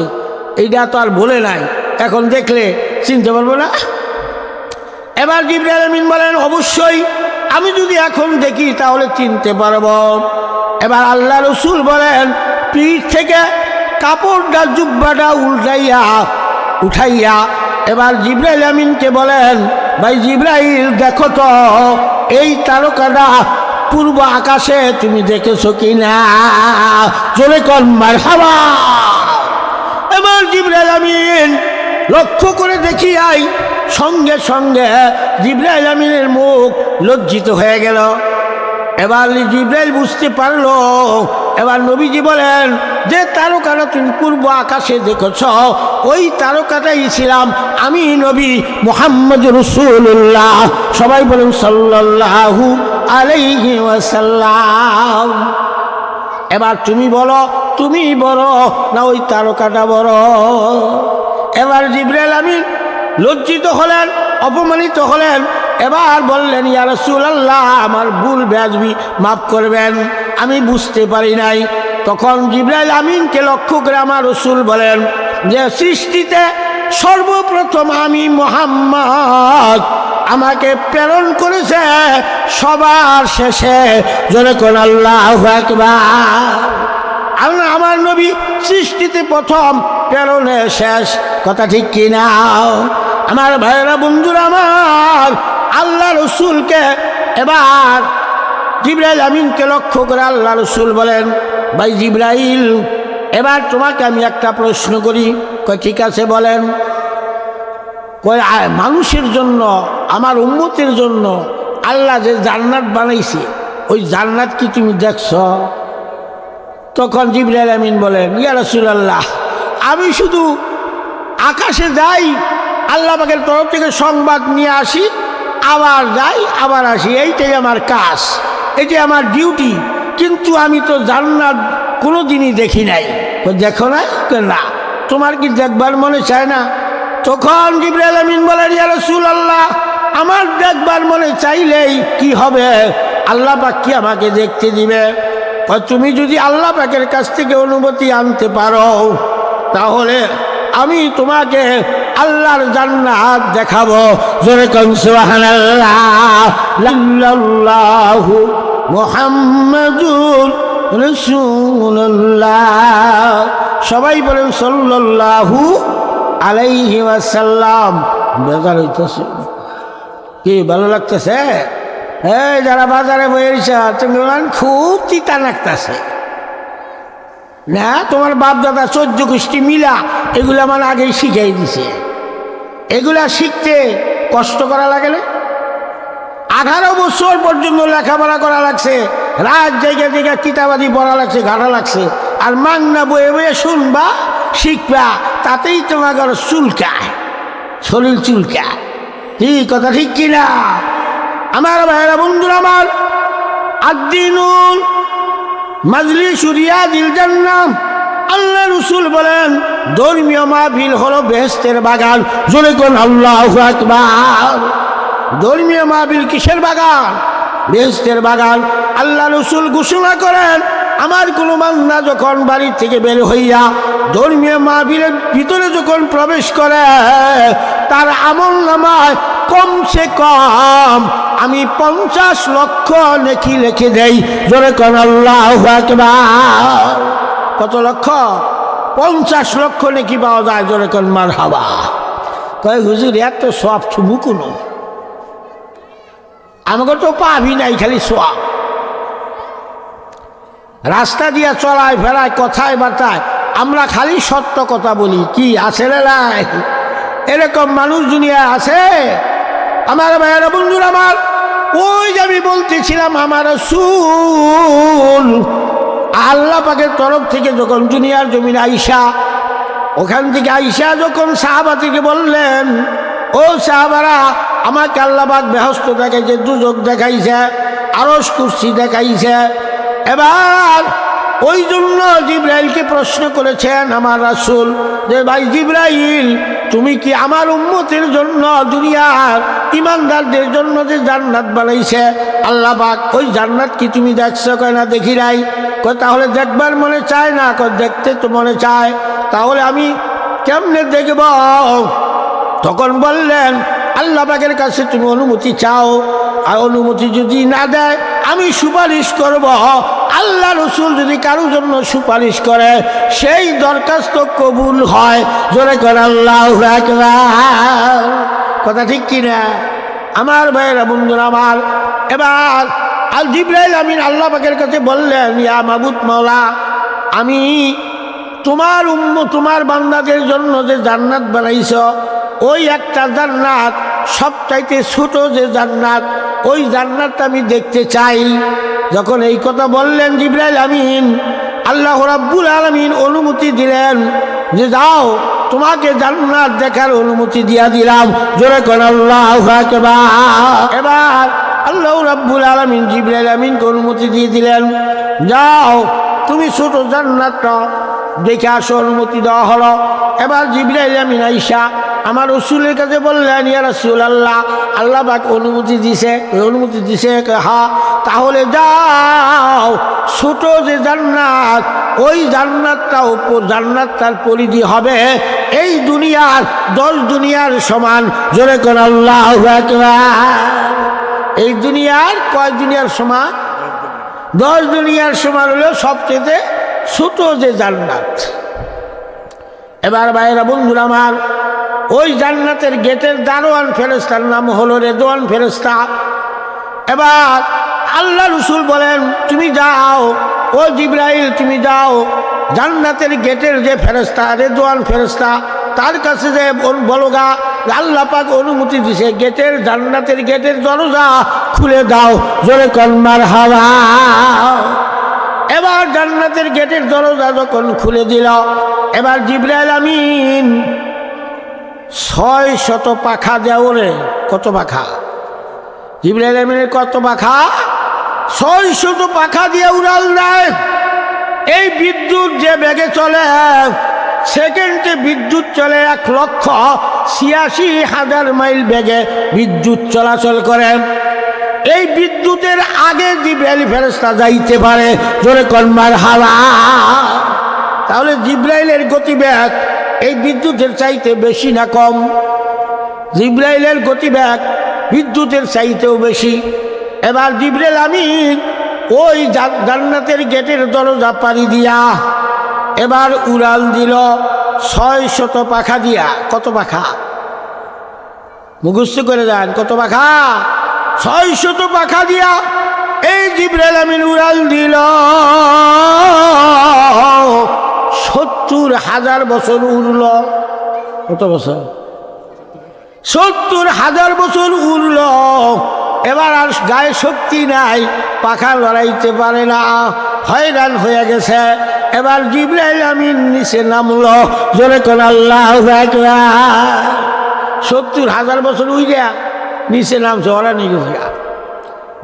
এইটা তো আর বলে নাই, এখন দেখলে চিনতে পারবো না? এবার জিবরাইল আমিন বলেন, অবশ্যই আমি যদি এখন দেখি তাহলে চিনতে পারবো। এবার আল্লাহ রাসূল বলেন, পিঠ থেকে কাপড়টা জুব্বাটা উঠাইয়া এবার জিবরাইল আমিনকে বলেন, ভাই জিবরাইল দেখো তো এই তারকাটা পূর্ব আকাশে তুমি দেখেছো কিনা? জোরে কোন মারহাবা। এবার জিবরাইল আমিন লক্ষ্য করে দেখিয়াই সঙ্গে সঙ্গে জিবরাইল আমিনের মুখ লজ্জিত হয়ে গেল। এবার জিবরাইল বুঝতে পারলো। এবার নবীজি বলেন, যে তারকাটা তুমি পূর্ব আকাশে দেখেছ ওই তারকাটাই ছিলাম আমি, নবী মুহাম্মদ রাসূলুল্লাহ। সবাই বলেন সাল্লাল্লাহু আলাইহি ওয়াসাল্লাম। এবার তুমি বলো, তুমি বড় না ওই তারকাটা বড়? এবার জিবরাইল আমিন লজ্জিত হলেন, অপমানিত হলেন। এবার বললেন, ইয়া রাসূলুল্লাহ, আমার ভুল বেয়াদবি মাফ করবেন, আমি বুঝতে পারি নাই। তখন জিবরাইল আমিনকে লক্ষ্য করে আমার রাসূল বলেন যে সৃষ্টিতে সর্বপ্রথম আমি মুহাম্মদ, আমাকে প্রেরণ করেছে সবার শেষে। জোরে কোন আল্লাহু আকবার। আল্লাহ আমার নবী সৃষ্টিতে প্রথম, প্রেরণে শেষ, কথা ঠিক কিনা? আমার ভাইরা বন্ধুরা আমার, আল্লাহ রাসূলকে এবার জিবরাইল আমিনকে লক্ষ্য করে আল্লাহ রাসূল বলেন, ভাই জিবরাইল, এবার তোমাকে আমি একটা প্রশ্ন করি। কয় ঠিক আছে বলেন। কয় মানুষের জন্য, আমার উম্মতের জন্য আল্লাহ যে জান্নাত বানাইছে ওই জান্নাত কি তুমি দেখছো? তখন জিবরাইল আমিন বলেন, ইয়া রাসূলুল্লাহ, আমি শুধু আকাশে যাই, আল্লাহ পাকের তরফ থেকে সংবাদ নিয়ে আসি, আবার যাই আবার আসি, এইটাই আমার কাজ, এটাই আমার ডিউটি। কিন্তু আমি তো জান্নাত কোনো দিনই দেখি নাই। দেখো না? না। তোমার কি দেখবার মনে চায় না? তখন জিবরাইল আমিন বলেন, ইয়া রাসূলুল্লাহ, আমার দেখবার মনে চাইলেই কি হবে? আল্লাহ পাক কি আমাকে দেখতে দিবে? তুমি যদি আল্লাহ পাকের কাছ থেকে অনুমতি আনতে পারো তাহলে আমি তোমাকে আল্লাহর জান্নাত দেখাবো। জোরে কোন সুবহানাল্লাহ। আল্লাহু মুহাম্মাদুর রাসূলুল্লাহ। সবাই বলেন সাল্লাল্লাহু আলাইহি ওয়াসাল্লাম। বেজার হইতেছে কি? ভালো লাগতেছে? এই যারা বাজারে বইয়েছে তুমি খুব তিতা লাগতেছে না? তোমার বাপ দাদা 14 গোষ্ঠী মিলা এগুলা মানে আগেই শিখাই দিছে। এগুলা শিখতে কষ্ট করা লাগে না? 18 বছর পর্যন্ত লেখাপড়া করা লাগছে, রাত জায়গা জায়গা কিতাবাদি পড়া লাগছে, ঘাটা লাগছে। আর মাংনা বয়ে বয়ে শুনবা, শিখবা, তাতেই তোমার চুলকায়, শরীর চুলকায়। কি কথা ঠিক কিনা? আমার ভাইয়েরা, বন্ধুরা আমার, আদ-দীনুল মাজলিসু রিয়াদিল জান্নাহ। আল্লাহ রাসূল বলেন ধর্মীয় মাহফিল হলো বেহেশতের বাগান। জোরে কোন আল্লাহু আকবার। ধর্মীয় মাহফিল কিসের বাগান? বেহেশতের বাগান। আল্লাহ রাসূল ঘোষণা করেন, আমার কোনো বান্দা যখন বাড়ি থেকে বের হইয়া ধর্মীয় মাহফিলের ভিতরে যখন প্রবেশ করে, তার আমলনামায় কমসে কম আমি 50 লক্ষ নেকি লিখে দেই। জোরে কোন আল্লাহু আকবার। কত লক্ষ? 50 লক্ষ নেকি পাওয়া যায়। জোরে কোন মারহাবা। কয় হুজুর এত সব ছুবু কোনো? আমাকে তো পাবি নাই, খালি সব। রাস্তা দিয়া চলায় ফেরায় কথায় বার্তায় আমরা খালি সত্য কথা বলি। কি আছে রে নাই? এরকম মানুষ দুনিয়া আছে? আমার ভাইয়েরা, বন্ধুরা আমার, ওই যে আমি বলতেছিলাম, আমার রাসূল আল্লাহ পাকের তরফ থেকে যখন দুনিয়ার জমিনে আইসা, ওখান থেকে আইসা যখন সাহাবা থেকে বললেন, ও সাহাবারা, আমাকে আল্লাহ পাক বেহেশত দেখাইছে, দুজক দেখাইছে, আরশ কুরসি দেখাইছে। এবার ওই জন্য জিবরাইলকে প্রশ্ন করেছেন আমার রাসূল যে, ভাই জিবরাইল, তুমি কি আমার উম্মতের জন্য, দুনিয়ার ইমানদারদের জন্য যে জান্নাত বানাইছে আল্লাহ পাক, ওই জান্নাত কি তুমি দেখছো? কয় না, দেখি নাই। কয় তাহলে দেখবার মনে চায় না? কয় দেখতে তো মনে চায়। তাহলে আমি কেমনে দেখব? তখন বললেন, আল্লাহ পাকের কাছে তুমি অনুমতি চাও, আর অনুমতি যদি না দেয় আমি সুপারিশ করব। আল্লাহ রাসূল যদি কারোর জন্য সুপারিশ করে সেই দরখাস্ত কবুল হয়। জোরে করে আল্লাহু আকবার। কথা ঠিক কিনা? আমার ভাইয়েরা, বন্ধুরা আমার, এবার আল জিবরাইল আমিন আল্লাহ পাকের কাছে বললেন, ইয়া মাবুদ মাওলা, আমি তোমার তোমার বান্দাদের জন্য যে জান্নাত বানাইছ, ওই একটা জান্নাত, সবচাইতে ছোট যে জান্নাত, ওই জান্নাতটা আমি দেখতে চাই। যখন এই কথা বললেন জিবরাইল আমিন, আল্লাহ রাব্বুল আলামিন অনুমতি দিলেন যে যাও, তোমাকে জান্নাত দেখার অনুমতি দিয়া দিলাম। জোরে কোন আল্লাহু আকবার। এবার আল্লাহ রাব্বুল আলামিন জিবরাইল আমিনকে অনুমতি দিয়ে দিলেন, যাও তুমি ছোট জান্নাতটা দেখে আসো। অনুমতি দেওয়া হলো। এবার জিবরাইল আমিন আইসা আমার রাসূলের কাছে বললেন, ইয়া রাসূলুল্লাহ, আল্লাহ পাক অনুমতি দিছে। অনুমতি দিছে? হ্যাঁ। তাহলে যাও, ছোট যে জান্নাত, ওই জান্নাতটাও, জান্নাতটার পরিধি হবে এই দুনিয়ার 10 দুনিয়ার সমান। জোরে কোন আল্লাহু আকবার। এই দুনিয়ার কয় দুনিয়ার সমান? 10 দুনিয়ার সমান হলো সবচেয়ে ছোট যে জান্নাত। এবার ভাইয়েরা, বন্ধুরা আমার, ওই জান্নাতের গেটের দারোয়ান ফেরেশতার নাম হলো রেদওয়ান ফেরেশতা। এবার আল্লাহ রাসূল বলেন, তুমি যাও, ও জিবরাইল তুমি যাও, জান্নাতের গেটের যে ফেরেশতা রেদওয়ান ফেরেশতা, তার কাছে যে বলগা, আল্লাহ পাক অনুমতি দিছে, গেটের, জান্নাতের গেটের দরজা খুলে দাও। জোরে কোন মারহাবা। এবার জান্নাতের গেটের দরজা যখন খুলে দিল, এবার জিবরাইল আমিন 600 পাখা দেওরে। কত পাখা? জিবরাইল আমিনের কত পাখা? 600 পাখা দিয়ে উড়াল দেয়। এই বিদ্যুৎ যে বেগে চলে, সেকেন্ডে বিদ্যুৎ চলে 1,86,000 মাইল বেগে বিদ্যুৎ চলাচল করে। এই বিদ্যুতের আগে জিবরাইল ফেরেশতা যাইতে পারে, জোরে কনমার হাওয়া। তাহলে জিবরাইলের গতিবেগ এই বিদ্যুতের চাইতে বেশি না কম? জিবরাইলের গতিবেগ বিদ্যুতের চাইতেও বেশি। এবার জিবরাইল আমিন ওই জান্নাতের গেটের দরজা পাড়ি দিয়া এবার উড়াল দিল 600 পাখা দিয়া। কত পাখা? মুখস্থ করে যান, কত পাখা? 600 পাখা দিয়া এই জিবরাইল আমিন উড়াল দিল। 70,000 বছর উড়ল। কত বছর? 70,000 বছর উড়ল। এবার আর গায়ে শক্তি নাই, পাখা লড়াইতে পারে না, হয়রান হয়ে গেছে। এবার জিবরাইল আমিন নিচে নামলো, জোরে কোন আল্লাহু আকবার। 70,000 বছর উইরা নিচে নামছে, ওরা নিয়ে গেছে।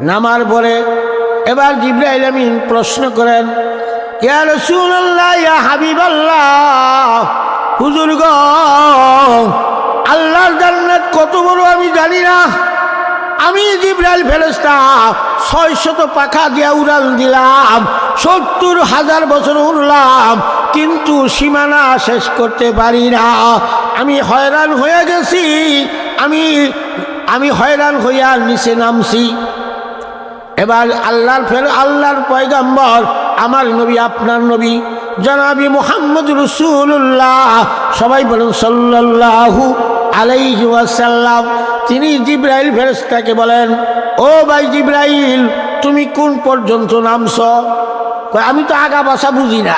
নামার পরে এবার জিবরাইল আমিন প্রশ্ন করেন, ইয়া রাসূলুল্লাহ, ইয়া হাবিবাল্লাহ, হুজুর গো, আল্লাহর জান্নাত কত বড় আমি জানি না। আমি জিবরাইল ফেরেশতা 600 পাখা দিয়া উড়াল দিলাম, 70,000 বছর উড়লাম, কিন্তু সীমানা শেষ করতে পারি না। আমি হয়রান হয়ে গেছি, আমি হয়রান হইয়া নিচে নামছি। এবার আল্লাহর পয়গম্বর, আমার নবী, আপনার নবী জনাবি মুহাম্মদ রাসূলুল্লাহ, সবাই বলেন সাল্লাল্লাহু আলাইহি ওয়াসাল্লাম, তিনি জিবরাইল ফেরেশতাকে বলেন, ও ভাই জিবরাইল, তুমি কোন পর্যন্ত নামছ? আমি তো আগা বাসা বুঝি না।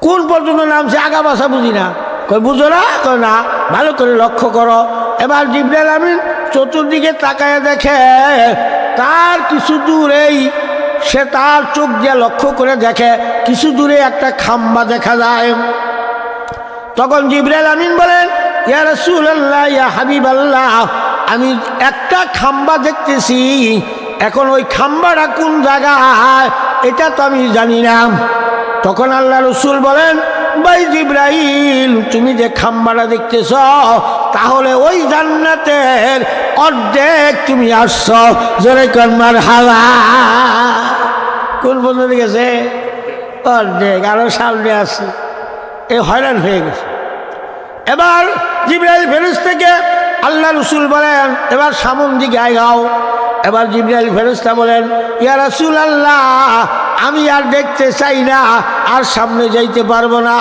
কোন পর্যন্ত নামছে? আগা বাসা বুঝি না। বুঝো না? না, ভালো করে লক্ষ্য করো। এবার জিবরাইল আমিন চতুর্দিকে তাকায় দেখে, তার কিছু দূরেই, সে তার চোখ দিয়ে লক্ষ্য করে দেখে কিছু দূরে একটা খাম্বা দেখা যায়। তখন জিবরাইল আমিন বলেন, ইয়া রাসূলুল্লাহ, ইয়া হাবিবাল্লাহ, আমি একটা খাম্বা দেখতেছি, এখন ওই খাম্বাটা কোন জায়গায় এটা তো আমি জানি না। তখন আল্লাহ রাসূল বলেন, ভাই জিবরাইল, তুমি যে খাম্বাটা দেখতেছ, তাহলে ওই জান্নাতের অর্ধেক তুমি আসছ, জোরে কনমার হাওয়া। কোন পর্যন্ত গেছে? অর্ধেক, আরো সামনে আছে। এ হয়রান হয়ে গেছে। এবার জিবরাইল ফেরেশতাকে আল্লাহ রাসূল বলেন, এবার সামন দিকে আগাও। এবার জিবরাইল ফেরেশতা বলেন, ইয়া রাসূলুল্লাহ, আমি আর দেখতে চাই না, আর সামনে যাইতে পারবো না,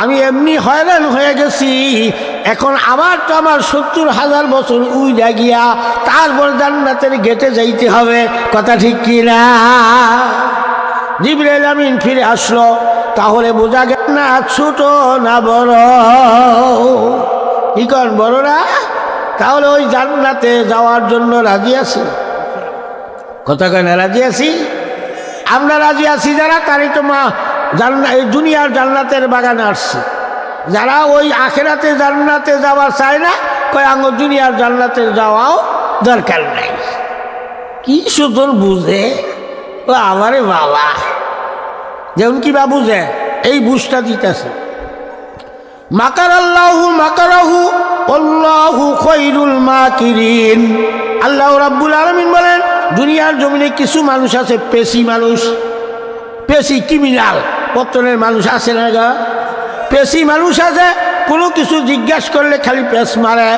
আমি এমনি হয়রান হয়ে গেছি। এখন আমার তো 70,000 বছর উইরা গিয়া তারপর জান্নাতের গেটে যাইতে হবে, কথা ঠিক কি না? জিবরাইল আমিন ফিরে আসলো। তাহলে বোঝা গেল না ছোট না বড়? কি কন, বড় না? তাহলে ওই জান্নাতে যাওয়ার জন্য রাজি আছি? কথা কয় না, রাজি আছি? আমরা রাজি আছি যারা, তারই তো এই দুনিয়ার জান্নাতের বাগানে আসছে। যারা ওই আখেরাতে জান্নাতে যাওয়া চায় না, কয় আঙ্গ দুনিয়ার জান্নাতে যাওয়াও দরকার নাই। কি সুতন বুঝে ও আমারে বাবা, যেমন কি বা বুঝে, এই বুঝটা দিতেছে। মাকার আল্লাহু মাকারাহু আল্লাহু খায়রুল মাকিরিন। আল্লাহ রাব্বুল আলামিন বলেন, দুনিয়ার জমিনে কিছু মানুষ আছে, পেশি মানুষ, পেশি ক্রিমিনাল পত্তনের মানুষ আছে না গা? পেশি মানুষ আছে, কোনো কিছু জিজ্ঞাসা করলে খালি পেশ মারে,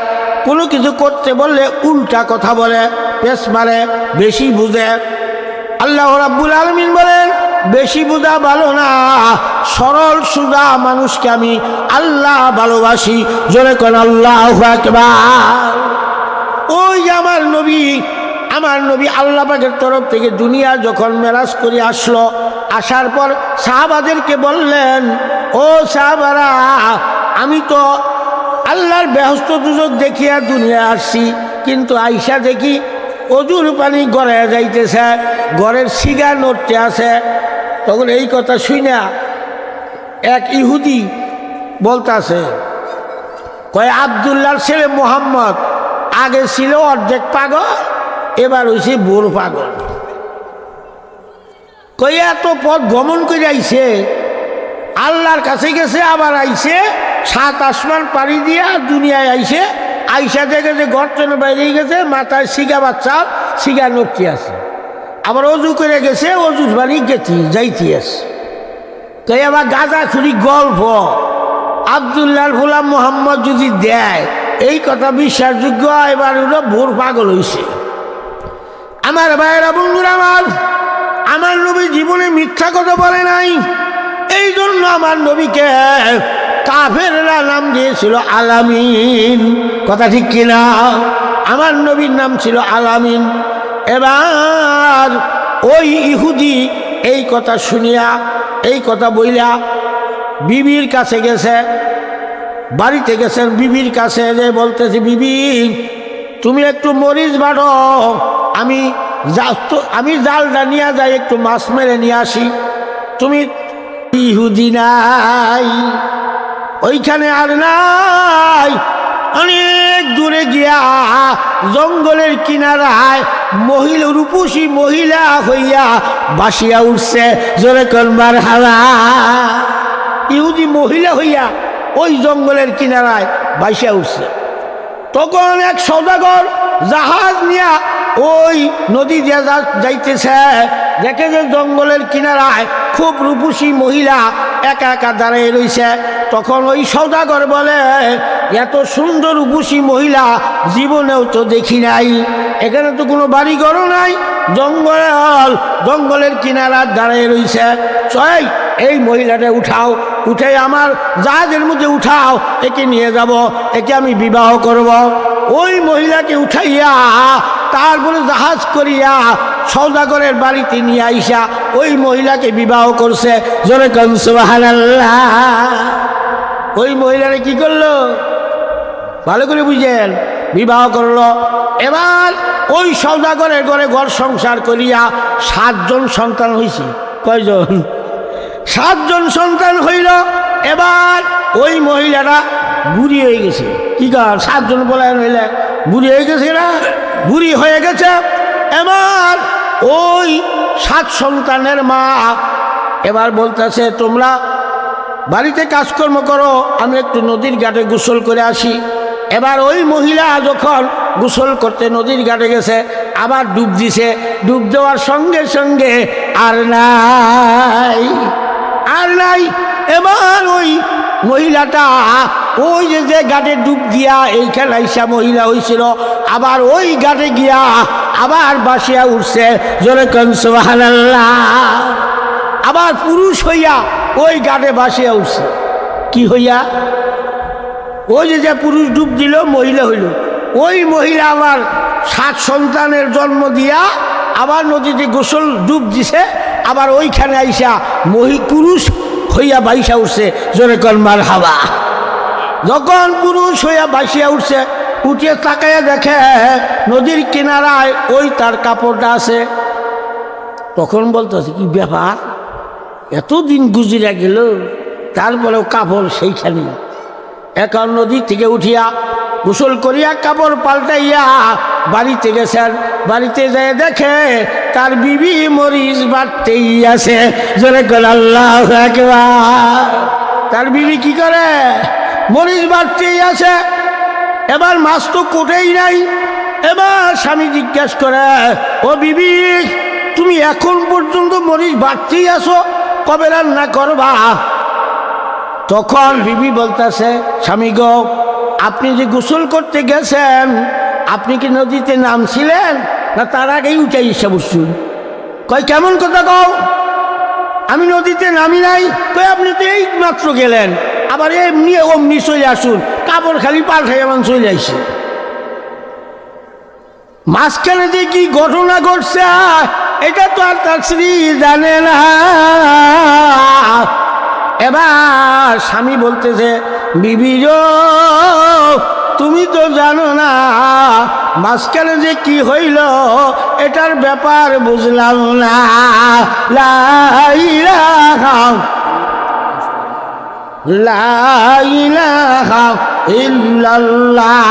কোনো কিছু করতে বললে উল্টা কথা বলে, পেশ মারে, বেশি বুঝে। আল্লাহ রাব্বুল আলামিন বলেন, বেশি বুঝা ভালো না, সরল সুজা মানুষকে আমি আল্লাহ ভালোবাসি, জোরে কোন আল্লাহু আকবার। ওই আমার নবী আল্লাহ পাকের তরফ থেকে দুনিয়া যখন মেরাজ করে আসলো, আসার পর সাহাবাদেরকে বললেন, ও সাহাবারা, আমি তো আল্লাহর বেহস্ত দুজক দেখিয়া দুনিয়া আসছি, কিন্তু আইসা দেখি অজুর পানি গড়ে যাইতেছে, ঘরের সিগা নড়তে আছে। তখন এই কথা শুনে এক ইহুদি বলতাছে, কয় আব্দুল্লাহর ছেলে মুহাম্মদ আগে ছিল অর্ধেক পাগল, এবার হয়েছে বোর পাগল। কই এত পথ গমন করে আইছে, আল্লাহর কাছে গেছে, আবার আইছে 7 আসমান পাড়ি দিয়া দুনিয়ায় আইছে, আইসা দেখে যে গর্তনে বাইরে গেছে, মাথায় সিগা বাচ্চা, সিগা নড়তি আছে, আবার অজু করে গেছে, অজুর বাড়ি যাইতে আছে। তাই আবার গাঁজা খুরি গল্প আব্দুল্লাহ গোলাম মোহাম্মদ যদি দেয় এই কথা বিশ্বাসযোগ্য, এবার ওরা ভোর পাগল হয়েছে। আমার ভাইয়েরা, বন্ধুরা, আমার নবী জীবনে মিথ্যা কথা বলে নাই, এই জন্য আমার নবীকে কাফেররা নাম দিয়েছিল আলামিন। কথা ঠিক কিনা? আমার নবীর নাম ছিল আলামিন। এবার ওই ইহুদি এই কথা শুনিয়া, এই কথা বইলা বিবির কাছে গেছে, বাড়িতে গেছেন বিবির কাছে, যে বলতেছি, বিবি তুমি একটু মরিচ বাড়ো, আমি জালটা নিয়ে যাই, একটু মাছ মেরে নিয়ে আসি। তুমি ইহুদি নাই, ওইখানে আর নাই, অনেক দূরে গিয়া জঙ্গলের কিনারায় রূপসী মহিলা হইয়া বাসিয়া উঠছে। জোরে করবার হাওয়া। ইহুদি মহিলা হইয়া ওই জঙ্গলের কিনারায় বাসিয়া উঠছে। তখন এক সওদাগর জাহাজ নিয়া ওই নদী দিয়ে যাইতেছে, দেখে যে জঙ্গলের কিনারায় খুব রূপসী মহিলা একা একা দাঁড়িয়ে রয়েছে। তখন ওই সওদাগর বলে, এত সুন্দর রূপসী মহিলা জীবনেও তো দেখি নাই, এখানে তো কোনো বাড়িঘরও নাই, জঙ্গলের কিনারা দাঁড়িয়ে রয়েছে, এই মহিলাটা উঠাও, উঠে আমার জাহাজের মধ্যে উঠাও, একে নিয়ে যাব, একে আমি বিবাহ করব। ওই মহিলাকে উঠাইয়া তারপরে জাহাজ করিয়া সওদাগরের বাড়িতে নিয়ে আইসা ওই মহিলাকে বিবাহ করছে। জোরে কোন সুবহানাল্লাহ। ওই মহিলারে কি করলো ভালো করে বুঝেন, বিবাহ করলো। এবার ওই সওদাগরের ঘরে ঘর সংসার করিয়া 7 জন সন্তান হয়েছে। কয়জন? 7 জন সন্তান হইল। এবার ওই মহিলারা বুড়ি হয়ে গেছে। কি কার 7 জন বলে হইলে বুড়ি হয়ে গেছে না? বুড়ি হয়ে গেছে। এবার ওই 7 সন্তানের মা এবার বলতেছে, তোমরা বাড়িতে কাজকর্ম করো, আমি একটু নদীর ঘাটে গোসল করে আসি। এবার ওই মহিলা যখন গোসল করতে নদীর ঘাটে গেছে, আবার ডুব দিছে। ডুব দেওয়ার সঙ্গে সঙ্গে আর নাই। এবার ওই মহিলাটা ওই যে ঘাটে ডুব দিয়া এইখানে আইসা মহিলা হয়েছিল, আবার ওই ঘাটে গিয়া আবার বাসিয়া উঠছে। জোরে কোন সুবহানাল্লাহ। আবার পুরুষ হইয়া ওই ঘাটে বাসিয়া উঠছে। কি হইয়া? ওই যে পুরুষ ডুব দিল, মহিলা হইল। ওই মহিলা আবার 7 সন্তানের জন্ম দিয়া আবার নদীতে গোসল ডুব দিছে, আবার ওইখানে আইসা পুরুষ হইয়া বাইসা উঠছে। জোরে কোন মারহাবা। যখন পুরুষ হইয়া বাসিয়া উঠছে, উঠিয়ে তাকাইয়া দেখে নদীর কিনারায় ওই তার কাপড়টা আছে। তখন বলতেছে, কি ব্যাপার, এতদিন গুজরা গেল তারপরেও কাপড় সেইখানে। এখন নদী থেকে উঠিয়া গোসল করিয়া কাপড় পাল্টাইয়া বাড়িতে গেছেন। বাড়িতে যেয়ে দেখে তার বিবি মরিচ বাটতেই আছে। জোরে করে আল্লাহু আকবার। তার বিবি কি করে? মরিচ বাটতেই আছে। এবার মাছ তো কোটেই নাই। এবার স্বামী জিজ্ঞাসা করে, ও বিবি, তুমি এখন পর্যন্ত মরিচ বাটতেই আসো, কবে রান্না করবা? তখন বিবি বলতেছে, স্বামী গো, আপনি যে গোসল করতে গেছেন, আপনি কি নদীতে নামছিলেন না তার আগেই উঠে এসে বসুন? কয়, কেমন কথা কও? আমি নদীতে নামি নাই। কয়, আপনি তো এই মাত্র গেলেন, আবার এমনি অমনি চলে আসুন, কাপড় খালি পাল্টাই এমন চলে আসে। মাঝখানে যে কি ঘটনা ঘটছে এটা তো আর তার স্ত্রী জানে না। এবার স্বামী বলতেছে, বিবি গো, তুমি তো জানো না মাঝখানে যে কি হইল, এটার ব্যাপার বুঝলাম না। লা ইলাহা লা ইলাহা ইল্লাল্লাহ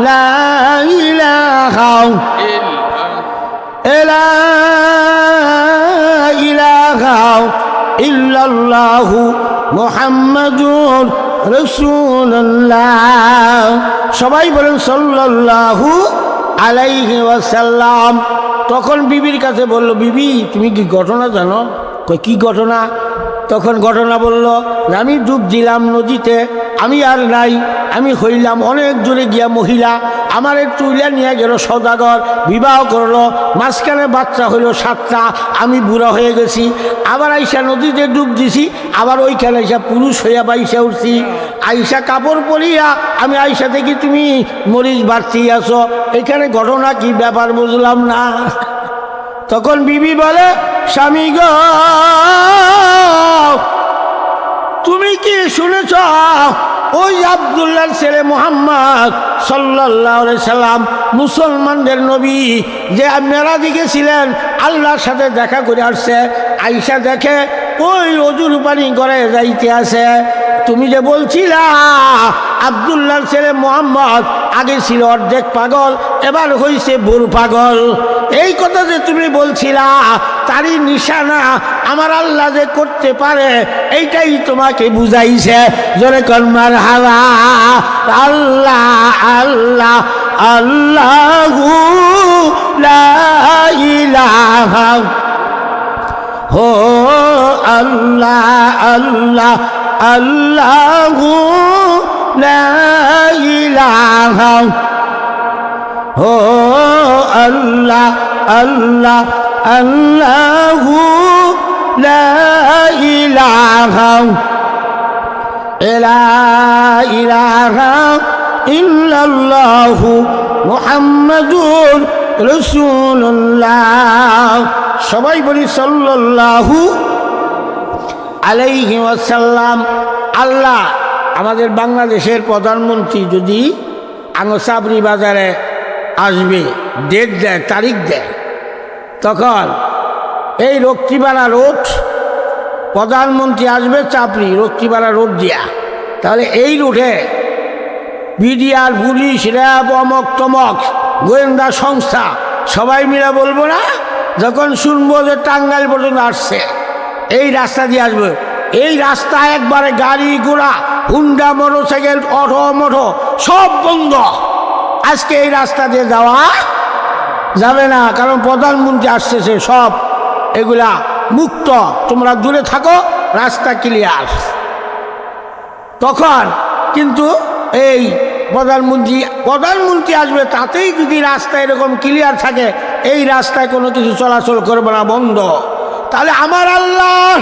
লা ইলাহা ইল্লাল্লাহু মুহাম্মাদুর রাসূলুল্লাহ। সবাই বলেন সাল্লাল্লাহু আলাইহি ওয়াসাল্লাম। তখন বিবির কাছে বলল, বিবি তুমি কি ঘটনা জানো? কই কি ঘটনা? তখন ঘটনা বলল, আমি ডুব দিলাম নদীতে, আমি আর নাই, আমি হইলাম অনেক দূরে গিয়া মহিলা, আমার একটু তুইলা নিয়ে গেল সদাগর, বিবাহ করলো, মাঝখানে বাচ্চা হইল 7টা, আমি বুড়া হয়ে গেছি, আবার আইসা নদীতে ডুব দিছি, আবার ওইখানে আইসা পুরুষ হইয়া বাইসা উঠছি, আইসা কাপড় পরিয়া আমি আইসা দেখি তুমি মরিচ বাড়তি আছো, এখানে ঘটনা কি ব্যাপার বুঝলাম না। তখন বিবি বলে, স্বামী গো তুমি কি শুনেছ ওই আব্দুল্লাহর ছেলে মুহাম্মদ সাল্লাল্লাহু আলাইহি সাল্লাম মুসলমানদের নবী যে মেরাজে গেছিলেন, আল্লাহর সাথে দেখা করে আসছে, আইসা দেখে ওই অজুর পানি করে যাইতে আছে। তুমি যে বলছিলা আব্দুল্লাহর ছেলে মুহাম্মদ আগে ছিল অর্ধেক পাগল, এবার হইছে ভুল পাগল, এই কথা যে তুমি বলছিলা তারই নিশানা আমার আল্লাহ যে করতে পারে এইটাই তোমাকে বুঝাইছে। জোরে কোন মারহাবা। আল্লাহ আল্লাহ আল্লাহু লা ইলাহা হো আল্লাহ আল্লাহ আল্লাহু লা ইলাহা হো আল্লাহ আল্লাহ আল্লাহু লা ইলাহা ইলাহা ইল্লাল্লাহু মুহাম্মাদুর রাসূলুল্লাহ। সবাই বলি সাল্লাল্লাহু আলাইহি ওয়াসাল্লাম। আল্লাহ আমাদের বাংলাদেশের প্রধানমন্ত্রী যদি আঙ্গসাবরি বাজারে আসবে, ডেট দেয়, তারিখ দেয়, তখন এই রক্ষীবাড়া রোড, প্রধানমন্ত্রী আসবে চাপড়ি রক্ষীবাড়া রোড দিয়া, তাহলে এই রুটে বিডিআর, পুলিশ, র্যাব, অমক তমক গোয়েন্দা সংস্থা সবাই মিলে বলবো না, যখন শুনবো যে টাঙ্গাইল পর্যন্ত আসছে, এই রাস্তা দিয়ে আসবে, এই রাস্তা একবারে গাড়ি ঘোড়া, হুন্ডা, মোটরসাইকেল, অটো মোটো সব বন্ধ। আজকে এই রাস্তা দিয়ে যাওয়া যাবে না, কারণ প্রধানমন্ত্রী আসতেছে, সব এগুলা মুক্ত, তোমরা দূরে থাকো, রাস্তা ক্লিয়ার। তখন কিন্তু এই প্রধানমন্ত্রী আসবে, তাতেই যদি রাস্তা এরকম ক্লিয়ার থাকে, এই রাস্তায় কোনো কিছু চলাচল করবে না, বন্ধ। তাহলে আমার আল্লাহ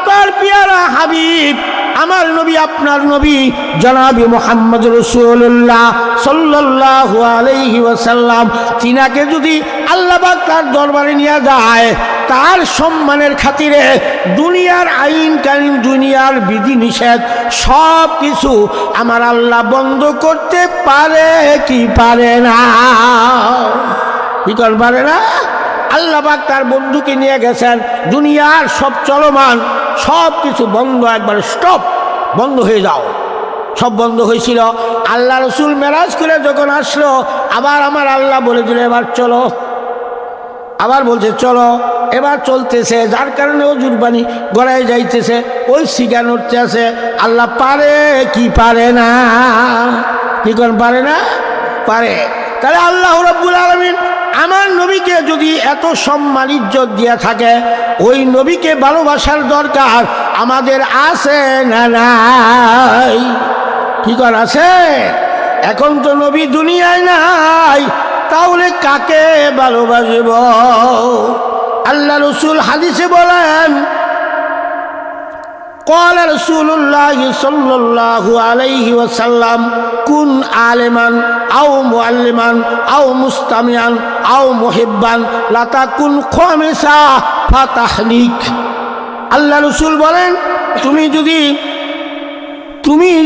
তার পিয়ারা হাবিব, আমার নবী, আপনার নবী জনাবি মুহাম্মদ রাসূলুল্লাহ সাল্লাল্লাহু আলাইহি ওয়াসাল্লাম, তিনাকে যদি আল্লাহ পাক তার দরবারে নিয়ে যায়, তার সম্মানের খাতিরে দুনিয়ার আইন কানুন, দুনিয়ার বিধি নিষেধ সব কিছু আমার আল্লাহ বন্ধ করতে পারে কি পারে না? কি করে পারে না? আল্লাহ পাক তার বন্ধুকে নিয়ে গেছেন, দুনিয়ার সব চলমান সব কিছু বন্ধ, একবার স্টপ, বন্ধ হয়ে যাও, সব বন্ধ হয়েছিল। আল্লাহ রসুল মেরাজ করে যখন আসলো, আবার আমার আল্লাহ বলে দিল এবার চলো, আবার বলছে চলো, এবার চলতেছে, যার কারণে অজুর পানি গড়ায় যাইতেছে, ওই শিকা নড়তে আছে। আল্লাহ পারে কি পারে না? কি কোন পারে না? পারে। তাহলে আল্লাহ রাব্বুল আলামিন আমার নবীকে যদি এত সম্মান ইজ্জত দিয়া থাকে, ওই নবীকে ভালোবাসার দরকার আমাদের আছে না নাই? কি কর আছে? এখন তো নবী দুনিয়ায় নাই, তাহলে কাকে ভালোবাসব? আল্লাহ রসুল হাদিসে বলেন, قال رسول الله صلى الله عليه وسلم كن عالما أو معلما أو مستمعا أو محبا لا تكن خامسا فتهلك। আল্লাহ রসুল বলেন, তুমি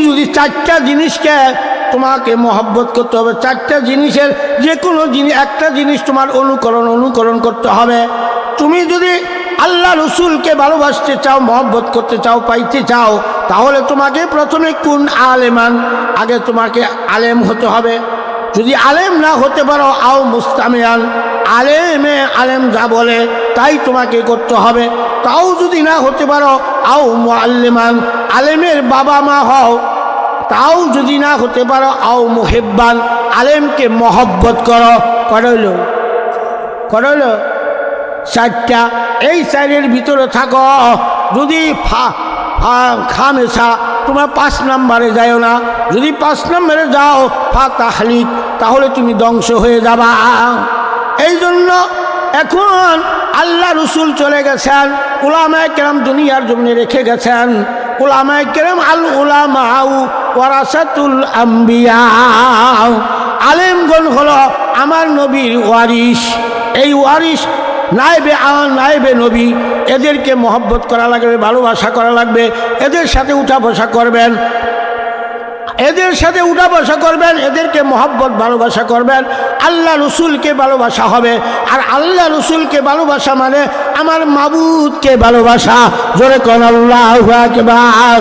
যদি চারটা জিনিসকে তোমাকে মহব্বত করতে হবে, চারটা জিনিসের যে কোনো জিনিস, একটা জিনিস তোমার অনুকরণ করতে হবে। তুমি যদি আল্লাহ রসুলকে ভালোবাসতে চাও, মহব্বত করতে চাও, পাইতে চাও, তাহলে তোমাকে প্রথমে কোন আলেমান, আগে তোমাকে আলেম হতে হবে। যদি আলেম না হতে পারো আও মুস্তামিয়ান, আলেম যা বলে তাই তোমাকে করতে হবে। তাও যদি না হতে পারো আও মুআল্লিমান, আলেমের বাবা মা হও। তাও যদি না হতে পারো আও মুহিব্বান, আলেমকে মহব্বত করো। করল চারটা, এই চারের ভিতরে থাকো। যদি খামেশা তোমার 5 নম্বরে যাও না, যদি 5 নম্বরে যাও তাহলিক, তাহলে তুমি ধ্বংস হয়ে যাবা। এই জন্য এখন আল্লাহ রসুল চলে গেছেন, উলামায়ে কেরাম দুনিয়ার জন্য রেখে গেছেন। উলামায়ে কেরাম আল উলামাউ ওয়ারাসাতুল আম্বিয়া, আলেমগণ হলো আমার নবীর ওয়ারিস। এই ওয়ারিস নায়েবে নবী, এদেরকে মহব্বত করা লাগবে, ভালোবাসা করা লাগবে। এদের সাথে উঠা বসা করবেন, এদেরকে মহব্বত ভালোবাসা করবেন। আল্লাহ রসুলকে ভালোবাসা হবে, আর আল্লাহ রসুলকে ভালোবাসা মানে আমার মাবুদকে ভালোবাসা। জোরে কোন আল্লাহু আকবার।